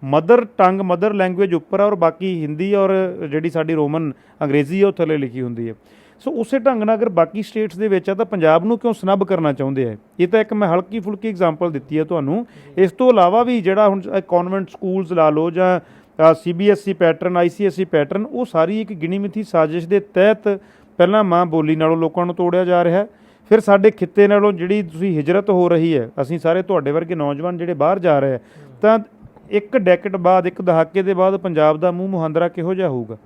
ਮਦਰ ਟੰਗ, ਮਦਰ ਲੈਂਗੁਏਜ ਉੱਪਰ ਔਰ ਬਾਕੀ ਹਿੰਦੀ ਔਰ ਜਿਹੜੀ ਸਾਡੀ ਰੋਮਨ ਅੰਗਰੇਜ਼ੀ ਹੈ ਉਹ ਥੱਲੇ ਲਿਖੀ ਹੁੰਦੀ ਹੈ। ਸੋ ਉਸੇ ਢੰਗ ਨਾਲ ਅਗਰ ਬਾਕੀ ਸਟੇਟਸ ਦੇ ਵਿੱਚ ਆ ਤਾਂ ਪੰਜਾਬ ਨੂੰ ਕਿਉਂ ਸਨੱਬ ਕਰਨਾ ਚਾਹੁੰਦੇ ਆ? ਇਹ ਤਾਂ ਇੱਕ ਮੈਂ ਹਲਕੀ ਫੁਲਕੀ ਐਗਜ਼ਾਮਪਲ ਦਿੱਤੀ ਹੈ ਤੁਹਾਨੂੰ। ਇਸ ਤੋਂ ਇਲਾਵਾ ਵੀ ਜਿਹੜਾ ਹੁਣ ਕਨਵੈਂਟ ਸਕੂਲਸ ਲਾ ਲਓ ਜਾਂ CBSE ਪੈਟਰਨ, ICSE ਪੈਟਰਨ, ਉਹ ਸਾਰੀ ਇੱਕ ਗਿਣੀ ਮਿਥੀ ਸਾਜ਼ਿਸ਼ ਦੇ ਤਹਿਤ ਪਹਿਲਾਂ ਮਾਂ ਬੋਲੀ ਨਾਲੋਂ ਲੋਕਾਂ ਨੂੰ ਤੋੜਿਆ ਜਾ ਰਿਹਾ, ਫਿਰ ਸਾਡੇ ਖਿੱਤੇ ਨਾਲੋਂ ਜਿਹੜੀ ਤੁਸੀਂ ਹਿਜਰਤ ਹੋ ਰਹੀ ਹੈ, ਅਸੀਂ ਸਾਰੇ ਤੁਹਾਡੇ ਵਰਗੇ ਨੌਜਵਾਨ ਜਿਹੜੇ ਬਾਹਰ ਜਾ ਰਹੇ ਆ, ਤਾਂ ਇੱਕ ਡੈਕੇਡ ਬਾਅਦ, ਇੱਕ ਦਹਾਕੇ ਦੇ ਬਾਅਦ ਪੰਜਾਬ ਦਾ ਮੂੰਹ ਮੁਹਾਂਦਰਾ ਕਿਹੋ ਜਿਹਾ ਹੋਊਗਾ?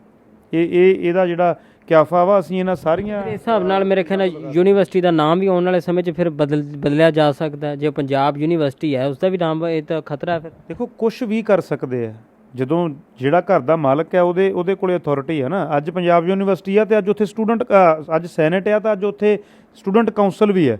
ਇਹਦਾ ਜਿਹੜਾ ਕਿਆਫਾ ਵਾ, ਅਸੀਂ ਇਹਨਾਂ ਸਾਰੀਆਂ ਇਸ ਹਿਸਾਬ ਨਾਲ ਮੇਰੇ ਖਿਆਲ ਨਾਲ ਯੂਨੀਵਰਸਿਟੀ ਦਾ ਨਾਮ ਵੀ ਆਉਣ ਵਾਲੇ ਸਮੇਂ 'ਚ ਫਿਰ ਬਦਲਿਆ ਜਾ ਸਕਦਾ। ਜੇ ਪੰਜਾਬ ਯੂਨੀਵਰਸਿਟੀ ਹੈ ਉਸ ਦਾ ਵੀ ਨਾਮ, ਇਹ ਤਾਂ ਖਤਰਾ ਫਿਰ। ਦੇਖੋ, ਕੁਛ ਵੀ ਕਰ ਸਕਦੇ ਆ ਜਦੋਂ ਜਿਹੜਾ ਘਰ ਦਾ ਮਾਲਕ ਹੈ ਉਹਦੇ ਕੋਲੇ ਅਥਾਰਟੀ ਹੈ ਨਾ। ਅੱਜ ਪੰਜਾਬ ਯੂਨੀਵਰਸਿਟੀ ਆ ਤੇ ਅੱਜ ਉੱਥੇ ਸਟੂਡੈਂਟ, ਅੱਜ ਸੈਨੇਟ ਆ ਤਾਂ ਅੱਜ ਉੱਥੇ ਸਟੂਡੈਂਟ ਕਾਉਂਸਲ ਵੀ ਹੈ।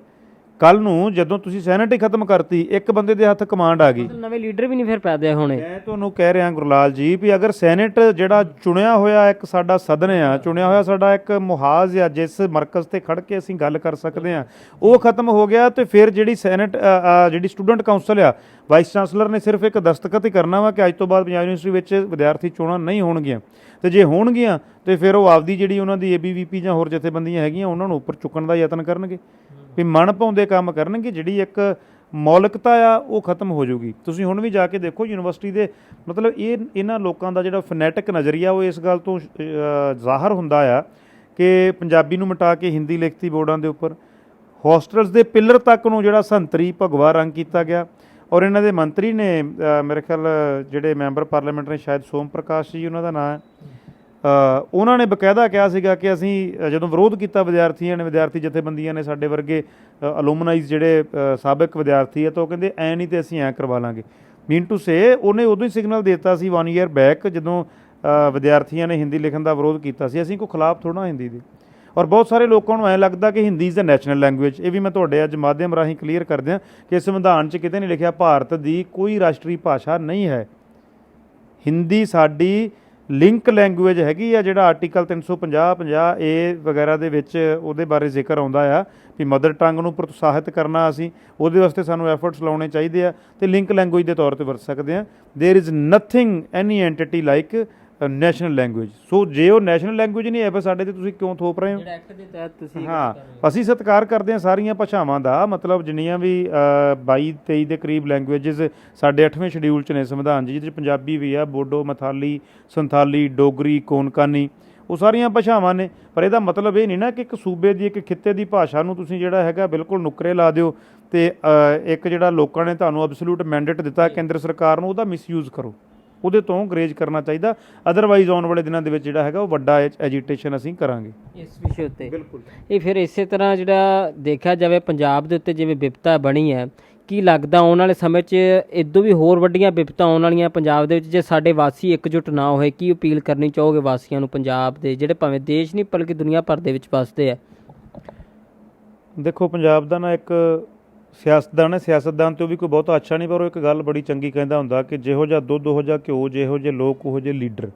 ਕੱਲ੍ਹ ਨੂੰ ਜਦੋਂ ਤੁਸੀਂ ਸੈਨੇਟ ਹੀ ਖਤਮ ਕਰਤੀ, ਇੱਕ ਬੰਦੇ ਦੇ ਹੱਥ ਕਮਾਂਡ ਆ ਗਈ, ਨਵੇਂ ਲੀਡਰ ਵੀ ਨਹੀਂ ਫਿਰ ਪੈਦਾ ਹੋਣੇ। ਮੈਂ ਤੁਹਾਨੂੰ ਕਹਿ ਰਿਹਾ ਗੁਰਲਾਲ ਜੀ ਵੀ ਅਗਰ ਸੈਨੇਟ ਜਿਹੜਾ ਚੁਣਿਆ ਹੋਇਆ ਇੱਕ ਸਾਡਾ ਸਦਨ ਆ, ਚੁਣਿਆ ਹੋਇਆ ਸਾਡਾ ਇੱਕ ਮੁਹਾਜ਼ ਆ, ਜਿਸ ਮਰਕਜ਼ ਤੇ ਖੜ ਕੇ ਅਸੀਂ ਗੱਲ ਕਰ ਸਕਦੇ ਹਾਂ, ਉਹ ਖਤਮ ਹੋ ਗਿਆ, ਤੇ ਫਿਰ ਜਿਹੜੀ ਸੈਨੇਟ ਜਿਹੜੀ ਸਟੂਡੈਂਟ ਕਾਉਂਸਲ ਆ, ਵਾਈਸ ਚਾਂਸਲਰ ਨੇ ਸਿਰਫ ਇੱਕ ਦਸਤਖਤ ਹੀ ਕਰਨਾ ਵਾ ਕਿ ਅੱਜ ਤੋਂ ਬਾਅਦ ਪੰਜਾਬ ਯੂਨੀਵਰਸਿਟੀ ਵਿੱਚ ਵਿਦਿਆਰਥੀ ਚੋਣਾਂ ਨਹੀਂ ਹੋਣਗੀਆਂ। ਤੇ ਜੇ ਹੋਣਗੀਆਂ ਤੇ ਫਿਰ ਉਹ ਆਪਦੀ ਜਿਹੜੀ ਉਹਨਾਂ ਦੀ ABVP ਜਾਂ ਹੋਰ ਜਥੇਬੰਦੀਆਂ ਹੈਗੀਆਂ ਉਹਨਾਂ ਨੂੰ ਉੱਪਰ ਚੁੱਕਣ ਦਾ ਯਤਨ ਕਰਨਗੇ, ਵੀ ਮਨ ਭਾਉਂਦੇ ਕੰਮ ਕਰਨਗੇ। ਜਿਹੜੀ ਇੱਕ ਮੌਲਿਕਤਾ ਆ ਉਹ ਖਤਮ ਹੋ ਜਾਊਗੀ। ਤੁਸੀਂ ਹੁਣ ਵੀ ਜਾ ਕੇ ਦੇਖੋ ਯੂਨੀਵਰਸਿਟੀ ਦੇ, ਮਤਲਬ ਇਹਨਾਂ ਲੋਕਾਂ ਦਾ ਜਿਹੜਾ ਫਨੈਟਿਕ ਨਜ਼ਰੀਆ ਉਹ ਇਸ ਗੱਲ ਤੋਂ ਜ਼ਾਹਰ ਹੁੰਦਾ ਆ ਕਿ ਪੰਜਾਬੀ ਨੂੰ ਮਿਟਾ ਕੇ ਹਿੰਦੀ ਲਿਖਤੀ ਬੋਰਡਾਂ ਦੇ ਉੱਪਰ, ਹੋਸਟਲਸ ਦੇ ਪਿੱਲਰ ਤੱਕ ਨੂੰ ਜਿਹੜਾ ਸੰਤਰੀ ਭਗਵਾ ਰੰਗ ਕੀਤਾ ਗਿਆ। ਔਰ ਇਹਨਾਂ ਦੇ ਮੰਤਰੀ ਨੇ, ਮੇਰੇ ਖਿਆਲ ਜਿਹੜੇ ਮੈਂਬਰ ਪਾਰਲੀਮੈਂਟ ਨੇ, ਸ਼ਾਇਦ ਸੋਮ ਪ੍ਰਕਾਸ਼ ਜੀ ਉਹਨਾਂ ਦਾ ਨਾਂ ਹੈ, ਉਹਨਾਂ ਨੇ ਬਕਾਇਦਾ ਕਿਹਾ ਸੀਗਾ ਕਿ ਅਸੀਂ ਜਦੋਂ ਵਿਰੋਧ ਕੀਤਾ ਵਿਦਿਆਰਥੀਆਂ ਨੇ, ਵਿਦਿਆਰਥੀ ਜਥੇਬੰਦੀਆਂ ਨੇ, ਸਾਡੇ ਵਰਗੇ ਅਲੂਮਨਾਈਜ਼ ਜਿਹੜੇ ਸਾਬਕ ਵਿਦਿਆਰਥੀ ਆ, ਤਾਂ ਉਹ ਕਹਿੰਦੇ ਐਂ ਨਹੀਂ ਤੇ ਅਸੀਂ ਐਂ ਕਰਵਾ ਲਾਂਗੇ। ਮੀਨ ਟੂ ਸੇ ਉਹਨੇ ਉਦੋਂ ਹੀ ਸਿਗਨਲ ਦੇ ਦਿੱਤਾ ਸੀ 1 ਈਅਰ ਬੈਕ, ਜਦੋਂ ਵਿਦਿਆਰਥੀਆਂ ਨੇ ਹਿੰਦੀ ਲਿਖਣ ਦਾ ਵਿਰੋਧ ਕੀਤਾ ਸੀ। ਅਸੀਂ ਕੋਈ ਖਿਲਾਫ ਥੋੜ੍ਹਾ ਹਿੰਦੀ ਦੇ। ਔਰ ਬਹੁਤ ਸਾਰੇ ਲੋਕਾਂ ਨੂੰ ਐਂ ਲੱਗਦਾ ਕਿ Hindi is the national language. ਇਹ ਵੀ ਮੈਂ ਤੁਹਾਡੇ ਅੱਜ ਮਾਧਿਅਮ ਰਾਹੀਂ ਕਲੀਅਰ ਕਰ ਦਿਆਂ ਕਿ ਸੰਵਿਧਾਨ 'ਚ ਕਿਤੇ ਨਹੀਂ ਲਿਖਿਆ ਭਾਰਤ ਦੀ ਕੋਈ ਰਾਸ਼ਟਰੀ ਭਾਸ਼ਾ ਨਹੀਂ ਹੈ। ਹਿੰਦੀ ਸਾਡੀ ਲਿੰਕ ਲੈਂਗੁਏਜ ਹੈਗੀ ਆ, ਜਿਹੜਾ ਆਰਟੀਕਲ 350 ਵਗੈਰਾ ਦੇ ਵਿੱਚ ਉਹਦੇ ਬਾਰੇ ਜ਼ਿਕਰ ਆਉਂਦਾ ਆ ਵੀ ਮਦਰ ਟੰਗ ਨੂੰ ਪ੍ਰੋਤਸਾਹਿਤ ਕਰਨਾ, ਅਸੀਂ ਉਹਦੇ ਵਾਸਤੇ ਸਾਨੂੰ ਐਫਰਟਸ ਲਾਉਣੇ ਚਾਹੀਦੇ ਆ ਅਤੇ ਲਿੰਕ ਲੈਂਗੁਏਜ ਦੇ ਤੌਰ 'ਤੇ ਵਰਤ ਸਕਦੇ ਹਾਂ। There is nothing any entity like national language. So ਜੇ ਉਹ ਨੈਸ਼ਨਲ ਲੈਂਗੁਏਜ ਨਹੀਂ ਹੈ ਫਿਰ ਸਾਡੇ 'ਤੇ ਤੁਸੀਂ ਕਿਉਂ ਥੋਪ ਰਹੇ ਹੋ? ਐਕਟ ਦੇ ਤਹਿਤ ਤੁਸੀਂ ਹਾਂ, ਅਸੀਂ ਸਤਿਕਾਰ ਕਰਦੇ ਹਾਂ ਸਾਰੀਆਂ ਭਾਸ਼ਾਵਾਂ ਦਾ, ਮਤਲਬ ਜਿੰਨੀਆਂ ਵੀ 22-23 ਦੇ ਕਰੀਬ ਲੈਂਗੁਏਜਿਸ ਸਾਡੇ 8ਵੇਂ ਸ਼ਡਿਊਲ 'ਚ ਨੇ ਸੰਵਿਧਾਨ ਜੀ, ਜਿਹਦੇ 'ਚ ਪੰਜਾਬੀ ਵੀ ਆ, ਬੋਡੋ, ਮਥਾਲੀ, ਸੰਥਾਲੀ, ਡੋਗਰੀ, ਕੋਨਕਾਨੀ, ਉਹ ਸਾਰੀਆਂ ਭਾਸ਼ਾਵਾਂ ਨੇ। ਪਰ ਇਹਦਾ ਮਤਲਬ ਇਹ ਨਹੀਂ ਨਾ ਕਿ ਇੱਕ ਸੂਬੇ ਦੀ, ਇੱਕ ਖਿੱਤੇ ਦੀ ਭਾਸ਼ਾ ਨੂੰ ਤੁਸੀਂ ਜਿਹੜਾ ਹੈਗਾ ਬਿਲਕੁਲ ਨੁੱਕਰੇ ਲਾ ਦਿਓ ਤੇ ਇੱਕ ਜਿਹੜਾ ਲੋਕਾਂ ਨੇ ਤੁਹਾਨੂੰ ਐਬਸੋਲੂਟ ਮੈਂਡੇਟ ਦਿੱਤਾ ਕੇਂਦਰ ਸਰਕਾਰ ਨੂੰ, ਉਹਦਾ ਮਿਸਯੂਜ਼ ਕਰੋ, ਉਹਦੇ ਤੋਂ ਗਰੇਜ ਕਰਨਾ ਚਾਹੀਦਾ। ਅਦਰਵਾਈਜ਼ ਆਉਣ ਵਾਲੇ ਦਿਨਾਂ ਦੇ ਵਿੱਚ ਜਿਹੜਾ ਹੈਗਾ ਉਹ ਵੱਡਾ ਐਜੀਟੇਸ਼ਨ ਅਸੀਂ ਕਰਾਂਗੇ ਇਸ ਵਿਸ਼ੇ ਉੱਤੇ। ਬਿਲਕੁਲ। ਇਹ ਫਿਰ ਇਸੇ ਤਰ੍ਹਾਂ ਜਿਹੜਾ ਦੇਖਿਆ ਜਾਵੇ ਪੰਜਾਬ ਦੇ ਉੱਤੇ ਜਿਵੇਂ ਵਿਪਤਾ ਬਣੀ ਹੈ, ਕੀ ਲੱਗਦਾ ਆਉਣ ਵਾਲੇ ਸਮੇਂ 'ਚ ਇਦੋਂ ਵੀ ਹੋਰ ਵੱਡੀਆਂ ਵਿਪਤਾ ਆਉਣ ਵਾਲੀਆਂ ਪੰਜਾਬ ਦੇ ਵਿੱਚ ਜੇ ਸਾਡੇ ਵਾਸੀ ਇਕਜੁੱਟ ਨਾ ਹੋਏ? ਕੀ ਅਪੀਲ ਕਰਨੀ ਚਾਹੋਗੇ ਵਾਸੀਆਂ ਨੂੰ ਪੰਜਾਬ ਦੇ, ਜਿਹੜੇ ਭਾਵੇਂ ਦੇਸ਼ ਨਹੀਂ ਬਲਕਿ ਦੁਨੀਆ ਭਰ ਦੇ ਵਿੱਚ ਵੱਸਦੇ ਆ? ਦੇਖੋ, ਪੰਜਾਬ ਦਾ ਨਾ ਇੱਕ ਸਿਆਸਤਦਾਨ ਤੇ ਉਹ ਵੀ ਕੋਈ ਬਹੁਤਾ ਅੱਛਾ ਨਹੀਂ, ਪਰ ਉਹ ਇੱਕ ਗੱਲ ਬੜੀ ਚੰਗੀ ਕਹਿੰਦਾ ਹੁੰਦਾ ਕਿ ਜਿਹੋ ਜਿਹਾ ਦੁੱਧ ਉਹੋ ਜਿਹਾ ਘਿਓ, ਜਿਹੋ ਜਿਹੇ ਲੋਕ ਉਹੋ ਜਿਹੇ ਲੀਡਰ।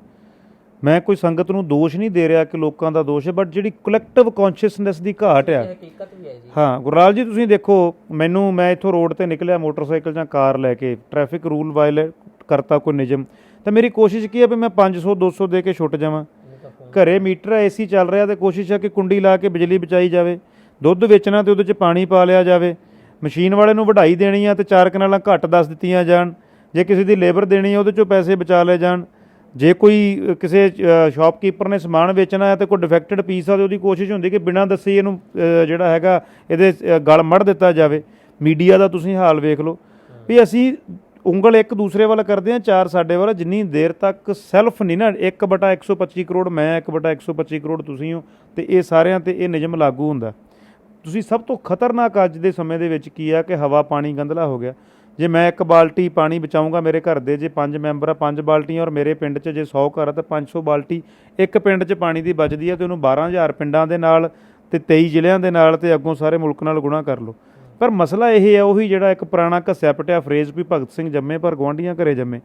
ਮੈਂ ਕੋਈ ਸੰਗਤ ਨੂੰ ਦੋਸ਼ ਨਹੀਂ ਦੇ ਰਿਹਾ ਕਿ ਲੋਕਾਂ ਦਾ ਦੋਸ਼ ਹੈ, ਬਟ ਜਿਹੜੀ ਕਲੈਕਟਿਵ ਕੌਨਸ਼ੀਅਸਨੈਸ ਦੀ ਘਾਟ ਆ। ਹਾਂ ਗੁਰਲਾਲ ਜੀ, ਤੁਸੀਂ ਦੇਖੋ, ਮੈਂ ਇੱਥੋਂ ਰੋਡ ਤੇ ਨਿਕਲਿਆ ਮੋਟਰਸਾਈਕਲ ਜਾਂ ਕਾਰ ਲੈ ਕੇ, ਟ੍ਰੈਫਿਕ ਰੂਲ ਵਾਇਲੇਟ ਕਰਤਾ ਕੋਈ ਨਿਯਮ, ਤਾਂ ਮੇਰੀ ਕੋਸ਼ਿਸ਼ ਕੀ ਹੈ ਵੀ ਮੈਂ 500 200 ਦੇ ਕੇ ਛੁੱਟ ਜਾਵਾਂ। ਘਰੇ ਮੀਟਰ ਹੈ, AC ਚੱਲ ਰਿਹਾ, ਤੇ ਕੋਸ਼ਿਸ਼ ਹੈ ਕਿ ਕੁੰਡੀ ਲਾ ਕੇ ਬਿਜਲੀ ਬਚਾਈ ਜਾਵੇ। ਦੁੱਧ ਵੇਚਣਾ ਤੇ ਉਹਦੇ 'ਚ ਪਾਣੀ ਪਾ ਲਿਆ ਜਾਵੇ। ਮਸ਼ੀਨ ਵਾਲੇ ਨੂੰ ਵਢਾਈ ਦੇਣੀ ਆ ਤੇ 4 ਕਨਾਲਾਂ ਘੱਟ ਦੱਸ ਦਿੱਤੀਆਂ ਜਾਣ। ਜੇ ਕਿਸੇ ਦੀ ਲੇਬਰ ਦੇਣੀ ਆ ਉਹਦੇ 'ਚੋਂ ਪੈਸੇ ਬਚਾ ਲਏ ਜਾਣ। ਜੇ ਕੋਈ ਕਿਸੇ ਸ਼ਾਪਕੀਪਰ ਨੇ ਸਮਾਨ ਵੇਚਣਾ ਹੈ ਤੇ ਕੋਈ ਡਿਫੈਕਟਡ ਪੀਸ ਆ ਤੇ ਉਹਦੀ ਕੋਸ਼ਿਸ਼ ਹੁੰਦੀ ਕਿ ਬਿਨਾਂ ਦੱਸੇ ਇਹਨੂੰ ਜਿਹੜਾ ਹੈਗਾ ਇਹਦੇ ਗਲ ਮੜ ਦਿੱਤਾ ਜਾਵੇ। ਮੀਡੀਆ ਦਾ ਤੁਸੀਂ ਹਾਲ ਵੇਖ ਲਓ ਵੀ ਅਸੀਂ ਉਂਗਲ ਇੱਕ ਦੂਸਰੇ ਵੱਲ ਕਰਦੇ ਹਾਂ, 4 ਸਾਡੇ ਵੱਲ। ਜਿੰਨੀ ਦੇਰ ਤੱਕ ਸੈਲਫ ਨਹੀਂ ਨਾ 1/125 ਕਰੋੜ ਮੈਂ, 1/125 ਕਰੋੜ ਤੁਸੀਂ ਹੋ, ਤੇ ਇਹ ਸਾਰਿਆਂ ਤੇ ਇਹ ਨਿਯਮ ਲਾਗੂ ਹੁੰਦਾ। ਤੁਸੀਂ ਸਭ ਤੋਂ ਖਤਰਨਾਕ ਅੱਜ ਦੇ ਸਮੇਂ ਦੇ ਵਿੱਚ ਕੀ ਆ ਕਿ ਹਵਾ ਪਾਣੀ ਗੰਧਲਾ ਹੋ ਗਿਆ। ਜੇ ਮੈਂ 1 ਬਾਲਟੀ ਪਾਣੀ ਬਚਾਊਂਗਾ, ਮੇਰੇ ਘਰ ਦੇ ਜੇ 5 ਮੈਂਬਰ ਆ 5 ਬਾਲਟੀਆਂ, ਔਰ ਮੇਰੇ ਪਿੰਡ 'ਚ ਜੇ 100 ਘਰ ਆ ਤਾਂ 500 ਬਾਲਟੀ ਇੱਕ ਪਿੰਡ 'ਚ ਪਾਣੀ ਦੀ ਬਚਦੀ ਹੈ, ਤੇ ਉਹਨੂੰ 12,000 ਪਿੰਡਾਂ ਦੇ ਨਾਲ ਤੇ 23 ਜ਼ਿਲ੍ਹਿਆਂ ਦੇ ਨਾਲ ਤੇ ਅੱਗੋਂ ਸਾਰੇ ਮੁਲਕ ਨਾਲ ਗੁਣਾ ਕਰ ਲਓ। ਪਰ ਮਸਲਾ ਇਹ ਹੈ ਉਹੀ ਜਿਹੜਾ ਇੱਕ ਪੁਰਾਣਾ ਘੱਸਿਆ ਪਟਿਆ ਫਰੇਜ਼ ਵੀ ਭਗਤ ਸਿੰਘ ਜੰਮੇ ਪਰ ਗੁਆਂਢੀਆਂ ਘਰੇ ਜੰਮੇ।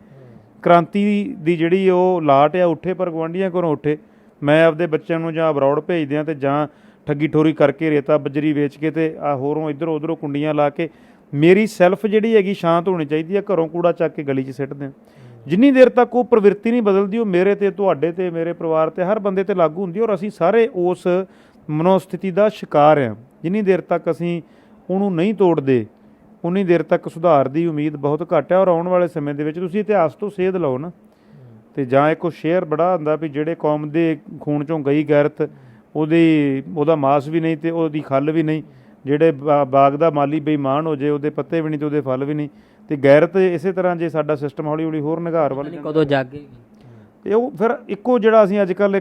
ਕ੍ਰਾਂਤੀ ਦੀ ਜਿਹੜੀ ਉਹ ਲਾਟ ਆ, ਉੱਠੇ ਪਰ ਗੁਆਂਢੀਆਂ ਘਰੋਂ ਉੱਠੇ। ਮੈਂ ਆਪਦੇ ਬੱਚਿਆਂ ਨੂੰ ਜਾਂ ਅਬਰੋਡ ਭੇਜਦੇ ਹਾਂ ਤੇ ਜਾਂ ਠੱਗੀ ਠੋਰੀ ਕਰਕੇ ਰੇਤਾ ਬਜਰੀ ਵੇਚ ਕੇ ਤੇ ਹੋਰੋਂ ਇੱਧਰੋਂ ਉੱਧਰੋਂ ਕੁੰਡੀਆਂ ਲਾ ਕੇ। ਮੇਰੀ ਸੈਲਫ ਜਿਹੜੀ ਹੈਗੀ ਸ਼ਾਂਤ ਹੋਣੀ ਚਾਹੀਦੀ ਹੈ। ਘਰੋਂ ਕੂੜਾ ਚੱਕ ਕੇ ਗਲੀ 'ਚ ਸਿੱਟਦੇ ਹਾਂ। ਜਿੰਨੀ ਦੇਰ ਤੱਕ ਉਹ ਪ੍ਰਵਿਰਤੀ ਨਹੀਂ ਬਦਲਦੀ, ਉਹ ਮੇਰੇ ਤੇ, ਤੁਹਾਡੇ ਤੇ, ਮੇਰੇ ਪਰਿਵਾਰ ਤੇ, ਹਰ ਬੰਦੇ ਤੇ ਲਾਗੂ ਹੁੰਦੀ, ਔਰ ਅਸੀਂ ਸਾਰੇ ਉਸ ਮਨੋਸਥਿਤੀ ਦਾ ਸ਼ਿਕਾਰ ਹਾਂ। ਜਿੰਨੀ ਦੇਰ ਤੱਕ ਅਸੀਂ ਉਹਨੂੰ ਨਹੀਂ ਤੋੜਦੇ, ਉਨੀ ਦੇਰ ਤੱਕ ਸੁਧਾਰ ਦੀ ਉਮੀਦ ਬਹੁਤ ਘੱਟ ਹੈ। ਔਰ ਆਉਣ ਵਾਲੇ ਸਮੇਂ ਦੇ ਵਿੱਚ ਤੁਸੀਂ ਇਤਿਹਾਸ ਤੋਂ ਸੇਧ ਲਓ ਨਾ, ਤੇ ਜਾਂ ਇੱਕ ਸ਼ੇਅਰ ਬੜਾ ਹੁੰਦਾ ਵੀ ਜਿਹੜੇ ਕੌਮ ਦੇ ਖੂਨ 'ਚੋਂ ਗਈ ਗੈਰਤ, ਉਹਦਾ ਮਾਸ ਵੀ ਨਹੀਂ ਤੇ ਉਹਦੀ ਖੱਲ ਵੀ ਨਹੀਂ। ਜਿਹੜੇ ਬਾਗ ਦਾ ਮਾਲੀ ਬੇਈਮਾਨ ਹੋ ਜੇ, ਉਹਦੇ ਪੱਤੇ ਵੀ ਨਹੀਂ ਤੇ ਉਹਦੇ ਫਲ ਵੀ ਨਹੀਂ। ਤੇ ਗੈਰਤ ਇਸੇ ਤਰ੍ਹਾਂ ਜੇ ਸਾਡਾ ਸਿਸਟਮ ਹੌਲੀ ਹੌਲੀ ਹੋਰ ਨਿਘਾਰ ਵੱਲ ਕਦੋਂ ਜਾਗੇਗੀ, ਤੇ ਉਹ ਫਿਰ ਇੱਕੋ ਜਿਹੜਾ ਅਸੀਂ ਅੱਜ ਕੱਲ੍ਹ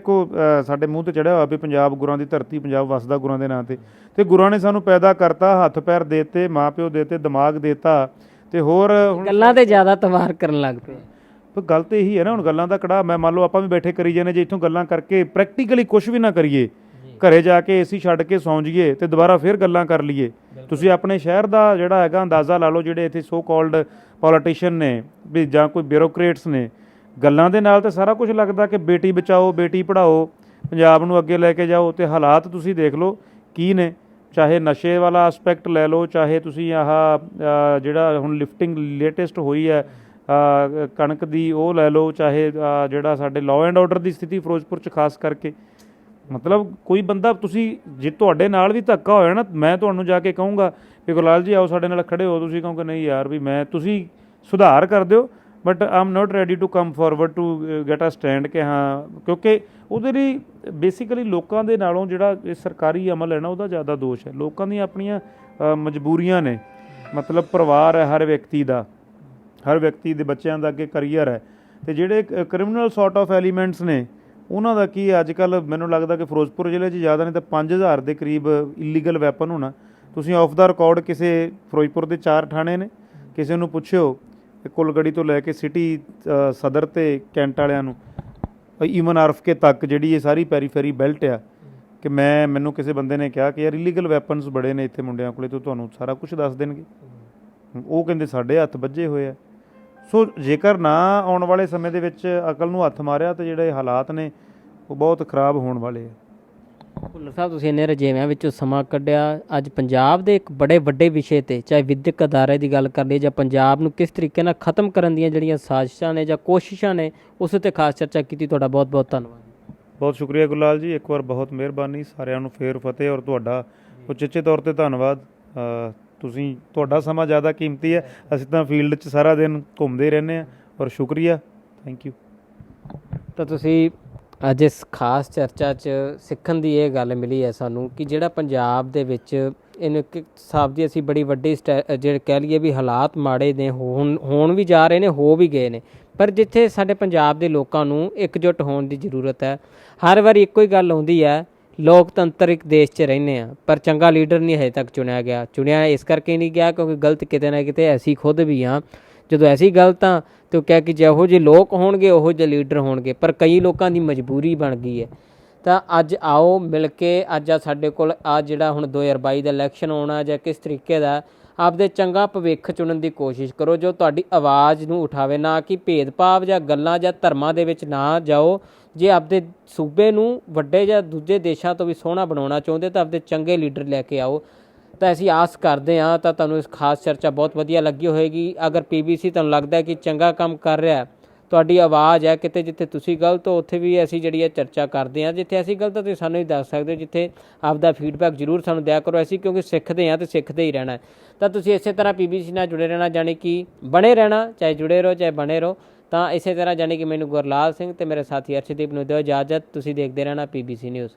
ਸਾਡੇ ਮੂੰਹ ਤੇ ਚੜਿਆ ਹੋਇਆ ਵੀ ਪੰਜਾਬ ਗੁਰਾਂ ਦੀ ਧਰਤੀ, ਪੰਜਾਬ ਵਸਦਾ ਗੁਰਾਂ ਦੇ ਨਾਂ ਤੇ ਗੁਰਾਂ ਨੇ ਸਾਨੂੰ ਪੈਦਾ ਕਰਤਾ, ਹੱਥ ਪੈਰ ਦੇਤੇ, ਮਾਂ ਪਿਓ ਦੇਤੇ, ਦਿਮਾਗ ਦੇਤਾ, ਤੇ ਹੋਰ ਗੱਲਾਂ ਤੇ ਜ਼ਿਆਦਾ ਤਵਾਰ ਕਰਨ ਲੱਗ ਪਏ। ਪਰ ਗੱਲ ਤਾਂ ਇਹੀ ਹੈ ਨਾ, ਹੁਣ ਗੱਲਾਂ ਦਾ ਕੜਾਹ। ਮੈਂ ਮੰਨ ਲਓ ਆਪਾਂ ਵੀ ਬੈਠੇ ਕਰੀ ਜਾਂਦੇ, ਜੇ ਇੱਥੋਂ ਗੱਲਾਂ ਕਰਕੇ ਪ੍ਰੈਕਟੀਕਲੀ ਕੁਛ ਵੀ ਨਾ ਕਰੀਏ, ਘਰੇ ਜਾ ਕੇ AC ਛੱਡ ਕੇ ਸੌਂ ਜਾਈਏ ਤੇ ਦੁਬਾਰਾ ਫਿਰ ਗੱਲਾਂ ਕਰ ਲਈਏ। ਤੁਸੀਂ ਆਪਣੇ ਸ਼ਹਿਰ ਦਾ ਜਿਹੜਾ ਹੈਗਾ ਅੰਦਾਜ਼ਾ ਲਾ ਲਓ, ਜਿਹੜੇ ਇੱਥੇ ਸੋ ਕਾਲਡ ਪੋਲੀਟੀਸ਼ੀਅਨ ਨੇ ਵੀ ਜਾਂ ਕੋਈ ਬਿਊਰੋਕਰੇਟਸ ਨੇ, ਗੱਲਾਂ ਦੇ ਨਾਲ ਤਾਂ ਸਾਰਾ ਕੁਝ ਲੱਗਦਾ ਕਿ ਬੇਟੀ ਬਚਾਓ, ਬੇਟੀ ਪੜ੍ਹਾਓ, ਪੰਜਾਬ ਨੂੰ ਅੱਗੇ ਲੈ ਕੇ ਜਾਓ। ਤੇ ਹਾਲਾਤ ਤੁਸੀਂ ਦੇਖ ਲਓ ਕੀ ਨੇ। ਚਾਹੇ ਨਸ਼ੇ ਵਾਲਾ ਐਸਪੈਕਟ ਲੈ ਲਓ, ਚਾਹੇ ਤੁਸੀਂ ਜਿਹੜਾ ਹੁਣ ਲਿਫਟਿੰਗ ਲੇਟੈਸਟ ਹੋਈ ਹੈ ਕਣਕ ਦੀ ਉਹ ਲੈ ਲਓ, ਚਾਹੇ ਜਿਹੜਾ ਸਾਡੇ ਲਾਅ ਐਂਡ ਆਰਡਰ ਦੀ ਸਥਿਤੀ ਫਿਰੋਜ਼ਪੁਰ 'ਚ ਖਾਸ ਕਰਕੇ। ਮਤਲਬ ਕੋਈ ਬੰਦਾ, ਤੁਸੀਂ ਜੇ ਤੁਹਾਡੇ ਨਾਲ ਵੀ ਧੱਕਾ ਹੋਇਆ ਨਾ, ਮੈਂ ਤੁਹਾਨੂੰ ਜਾ ਕੇ ਕਹੂੰਗਾ ਕਿ ਗੁਰਲਾਲ ਜੀ ਆਓ ਸਾਡੇ ਨਾਲ ਖੜ੍ਹੇ ਹੋ, ਤੁਸੀਂ ਕਹੋਗੇ ਨਹੀਂ ਯਾਰ ਵੀ ਤੁਸੀਂ ਸੁਧਾਰ ਕਰ ਦਿਓ, but I am not ready to come forward to get a stand ਕਿ ਹਾਂ, ਕਿਉਂਕਿ ਉਹਦੇ ਲਈ ਬੇਸਿਕਲੀ ਲੋਕਾਂ ਦੇ ਨਾਲੋਂ ਜਿਹੜਾ ਇਹ ਸਰਕਾਰੀ ਅਮਲ ਹੈ ਨਾ, ਉਹਦਾ ਜ਼ਿਆਦਾ ਦੋਸ਼ ਹੈ। ਲੋਕਾਂ ਦੀਆਂ ਆਪਣੀਆਂ ਮਜਬੂਰੀਆਂ ਨੇ। ਮਤਲਬ ਪਰਿਵਾਰ ਹੈ ਹਰ ਵਿਅਕਤੀ ਦਾ, ਹਰ ਵਿਅਕਤੀ ਦੇ ਬੱਚਿਆਂ ਦਾ ਅੱਗੇ ਕਰੀਅਰ ਹੈ, ਤੇ ਜਿਹੜੇ ਕ੍ਰਿਮੀਨਲ ਸੌਰਟ ਆਫ ਐਲੀਮੈਂਟਸ ਨੇ ਉਹਨਾਂ ਦਾ ਕੀ ਅੱਜ ਕੱਲ੍ਹ ਮੈਨੂੰ ਲੱਗਦਾ ਕਿ ਫਿਰੋਜ਼ਪੁਰ ਜ਼ਿਲ੍ਹੇ 'ਚ ਜ਼ਿਆਦਾ ਨਹੀਂ ਤਾਂ 5000 ਦੇ ਕਰੀਬ ਇਲੀਗਲ ਵੈਪਨ ਹੋਣਾ। ਤੁਸੀਂ ਆਫ ਦਾ ਰਿਕਾਰਡ ਕਿਸੇ ਫਿਰੋਜ਼ਪੁਰ ਦੇ 4 ਥਾਣੇ ਨੇ, ਕਿਸੇ ਨੂੰ ਪੁੱਛਿਓ ਕੁਲਗੜੀ ਤੋਂ ਲੈ ਕੇ ਸਿਟੀ ਸਦਰ ਤੇ ਕੈਂਟ ਵਾਲਿਆਂ ਨੂੰ, ਈਵਨ RFK ਤੱਕ ਜਿਹੜੀ ਇਹ ਸਾਰੀ ਪੈਰੀਫੇਰੀ ਬੈਲਟ ਆ, ਕਿ ਮੈਨੂੰ ਕਿਸੇ ਬੰਦੇ ਨੇ ਕਿਹਾ ਕਿ ਯਾਰ ਇਲੀਗਲ ਵੈਪਨਸ ਬੜੇ ਨੇ ਇੱਥੇ ਮੁੰਡਿਆਂ ਕੋਲੇ, ਤੋਂ ਤੁਹਾਨੂੰ ਸਾਰਾ ਕੁਝ ਦੱਸ ਦੇਣਗੇ। ਉਹ ਕਹਿੰਦੇ ਸਾਡੇ ਹੱਥ ਵੱਜੇ ਹੋਏ ਆ। ਸੋ ਜੇਕਰ ਨਾ ਆਉਣ ਵਾਲੇ ਸਮੇਂ ਦੇ ਵਿੱਚ ਅਕਲ ਨੂੰ ਹੱਥ ਮਾਰਿਆ ਤਾਂ ਜਿਹੜੇ ਹਾਲਾਤ ਨੇ ਉਹ ਬਹੁਤ ਖਰਾਬ ਹੋਣ ਵਾਲੇ ਆ। ਭੁੱਲਰ ਸਾਹਿਬ, ਤੁਸੀਂ ਇੰਨੇ ਰਜੇਵਿਆਂ ਵਿੱਚੋਂ ਸਮਾਂ ਕੱਢਿਆ, ਅੱਜ ਪੰਜਾਬ ਦੇ ਇੱਕ ਬੜੇ ਵੱਡੇ ਵਿਸ਼ੇ 'ਤੇ, ਚਾਹੇ ਵਿਦਿਅਕ ਅਦਾਰੇ ਦੀ ਗੱਲ ਕਰ ਲਈਏ ਜਾਂ ਪੰਜਾਬ ਨੂੰ ਕਿਸ ਤਰੀਕੇ ਨਾਲ ਖਤਮ ਕਰਨ ਦੀਆਂ ਜਿਹੜੀਆਂ ਸਾਜ਼ਿਸ਼ਾਂ ਨੇ ਜਾਂ ਕੋਸ਼ਿਸ਼ਾਂ ਨੇ, ਉਸ ਉੱਤੇ ਖਾਸ ਚਰਚਾ ਕੀਤੀ। ਤੁਹਾਡਾ ਬਹੁਤ ਬਹੁਤ ਧੰਨਵਾਦ। ਬਹੁਤ ਸ਼ੁਕਰੀਆ ਗੁਰਲਾਲ ਜੀ, ਇੱਕ ਵਾਰ ਬਹੁਤ ਮਿਹਰਬਾਨੀ। ਸਾਰਿਆਂ ਨੂੰ ਫੇਰ ਫਤਿਹ, ਔਰ ਤੁਹਾਡਾ ਉਚੇਚੇ ਤੌਰ 'ਤੇ ਧੰਨਵਾਦ। ਤੁਹਾਡਾ ਸਮਾਂ ਜ਼ਿਆਦਾ ਕੀਮਤੀ ਹੈ। ਅਸੀਂ ਤਾਂ ਫੀਲਡ 'ਚ ਸਾਰਾ ਦਿਨ ਘੁੰਮਦੇ ਰਹਿੰਦੇ ਹਾਂ, ਔਰ ਸ਼ੁਕਰੀਆ, ਥੈਂਕ ਯੂ। ਤਾਂ ਤੁਸੀਂ ਅੱਜ ਇਸ ਖਾਸ ਚਰਚਾ 'ਚ ਸਿੱਖਣ ਦੀ ਇਹ ਗੱਲ ਮਿਲੀ ਹੈ ਸਾਨੂੰ ਕਿ ਜਿਹੜਾ ਪੰਜਾਬ ਦੇ ਵਿੱਚ ਇਹਨੂੰ ਇੱਕ ਹਿਸਾਬ ਦੀ ਅਸੀਂ ਬੜੀ ਵੱਡੀ ਜਿਹੜੇ ਕਹਿ ਲਈਏ ਵੀ ਹਾਲਾਤ ਮਾੜੇ ਨੇ, ਹੋਣ ਵੀ ਜਾ ਰਹੇ ਨੇ, ਹੋ ਵੀ ਗਏ ਨੇ। ਪਰ ਜਿੱਥੇ ਸਾਡੇ ਪੰਜਾਬ ਦੇ ਲੋਕਾਂ ਨੂੰ ਇਕਜੁੱਟ ਹੋਣ ਦੀ ਜ਼ਰੂਰਤ ਹੈ। ਹਰ ਵਾਰੀ ਇੱਕੋ ਹੀ ਗੱਲ ਆਉਂਦੀ ਹੈ, ਲੋਕਤੰਤਰਿਕ ਦੇਸ਼ 'ਚ ਰਹਿੰਦੇ ਹਾਂ ਪਰ ਚੰਗਾ ਲੀਡਰ ਨਹੀਂ ਹਜੇ ਤੱਕ ਚੁਣਿਆ ਇਸ ਕਰਕੇ ਨਹੀਂ ਗਿਆ ਕਿਉਂਕਿ ਗਲਤ ਕਿਤੇ ਨਾ ਕਿਤੇ ਅਸੀਂ ਖੁਦ ਵੀ ਹਾਂ। ਜਦੋਂ ਐਸੀ ਗਲਤ ਹਾਂ ਤਾਂ ਉਹ ਕਹਿ ਕਿ ਜਿਹੋ ਜਿਹੇ ਲੋਕ ਹੋਣਗੇ ਉਹੋ ਜਿਹੇ ਲੀਡਰ ਹੋਣਗੇ, ਪਰ ਕਈ ਲੋਕਾਂ ਦੀ ਮਜਬੂਰੀ ਬਣ ਗਈ ਹੈ। ਤਾਂ ਅੱਜ ਆਓ ਮਿਲ ਕੇ, ਅੱਜ ਸਾਡੇ ਕੋਲ ਆ ਜਿਹੜਾ ਹੁਣ 2022 ਦਾ ਇਲੈਕਸ਼ਨ ਆਉਣਾ ਜਾਂ ਕਿਸ ਤਰੀਕੇ ਦਾ, ਆਪਦੇ ਚੰਗਾ ਭਵਿੱਖ ਚੁਣਨ ਦੀ ਕੋਸ਼ਿਸ਼ ਕਰੋ ਜੋ ਤੁਹਾਡੀ ਆਵਾਜ਼ ਨੂੰ ਉਠਾਵੇ, ਨਾ ਕਿ ਭੇਦਭਾਵ ਜਾਂ ਗੱਲਾਂ ਜਾਂ ਧਰਮਾਂ ਦੇ ਵਿੱਚ ਨਾ ਜਾਓ। ਜੇ ਆਪਦੇ ਸੂਬੇ ਨੂੰ ਵੱਡੇ ਜਾਂ ਦੂਜੇ ਦੇਸ਼ਾਂ ਤੋਂ ਵੀ ਸੋਹਣਾ ਬਣਾਉਣਾ ਚਾਹੁੰਦੇ ਤਾਂ ਆਪਦੇ ਚੰਗੇ ਲੀਡਰ ਲੈ ਕੇ ਆਓ। ਤਾਂ ਅਸੀਂ ਆਸ ਕਰਦੇ ਹਾਂ ਤਾਂ ਤੁਹਾਨੂੰ ਇਸ ਖਾਸ ਚਰਚਾ ਬਹੁਤ ਵਧੀਆ ਲੱਗੀ ਹੋਏਗੀ। ਅਗਰ PBC ਤੁਹਾਨੂੰ ਲੱਗਦਾ ਕਿ ਚੰਗਾ ਕੰਮ ਕਰ ਰਿਹਾ, ਤੁਹਾਡੀ ਆਵਾਜ਼ ਹੈ ਕਿਤੇ ਜਿੱਥੇ ਤੁਸੀਂ ਗਲਤ ਹੋ, ਉੱਥੇ ਵੀ ਅਸੀਂ ਜਿਹੜੀ ਹੈ ਚਰਚਾ ਕਰਦੇ ਹਾਂ। ਜਿੱਥੇ ਅਸੀਂ ਗਲਤ ਹਾਂ ਤੁਸੀਂ ਸਾਨੂੰ ਵੀ ਦੱਸ ਸਕਦੇ ਹੋ, ਜਿੱਥੇ ਆਪਦਾ ਫੀਡਬੈਕ ਜ਼ਰੂਰ ਸਾਨੂੰ ਦਿਆ ਕਰੋ। ਅਸੀਂ ਕਿਉਂਕਿ ਸਿੱਖਦੇ ਹਾਂ ਅਤੇ ਸਿੱਖਦੇ ਹੀ ਰਹਿਣਾ। ਤਾਂ ਤੁਸੀਂ ਇਸੇ ਤਰ੍ਹਾਂ PBC ਨਾਲ ਜੁੜੇ ਰਹਿਣਾ, ਜਾਣੀ ਕਿ ਬਣੇ ਰਹਿਣਾ, ਚਾਹੇ ਜੁੜੇ ਰਹੋ ਚਾਹੇ ਬਣੇ ਰਹੋ। ਤਾਂ ਇਸੇ ਤਰ੍ਹਾਂ ਜਾਣੀ ਕਿ ਮੈਨੂੰ ਗੁਰਲਾਲ ਸਿੰਘ ਅਤੇ ਮੇਰੇ ਸਾਥੀ ਅਰਸ਼ਦੀਪ ਨੂੰ ਦਿਓ ਇਜਾਜ਼ਤ। ਤੁਸੀਂ ਦੇਖਦੇ ਰਹਿਣਾ PBC ਨਿਊਜ਼।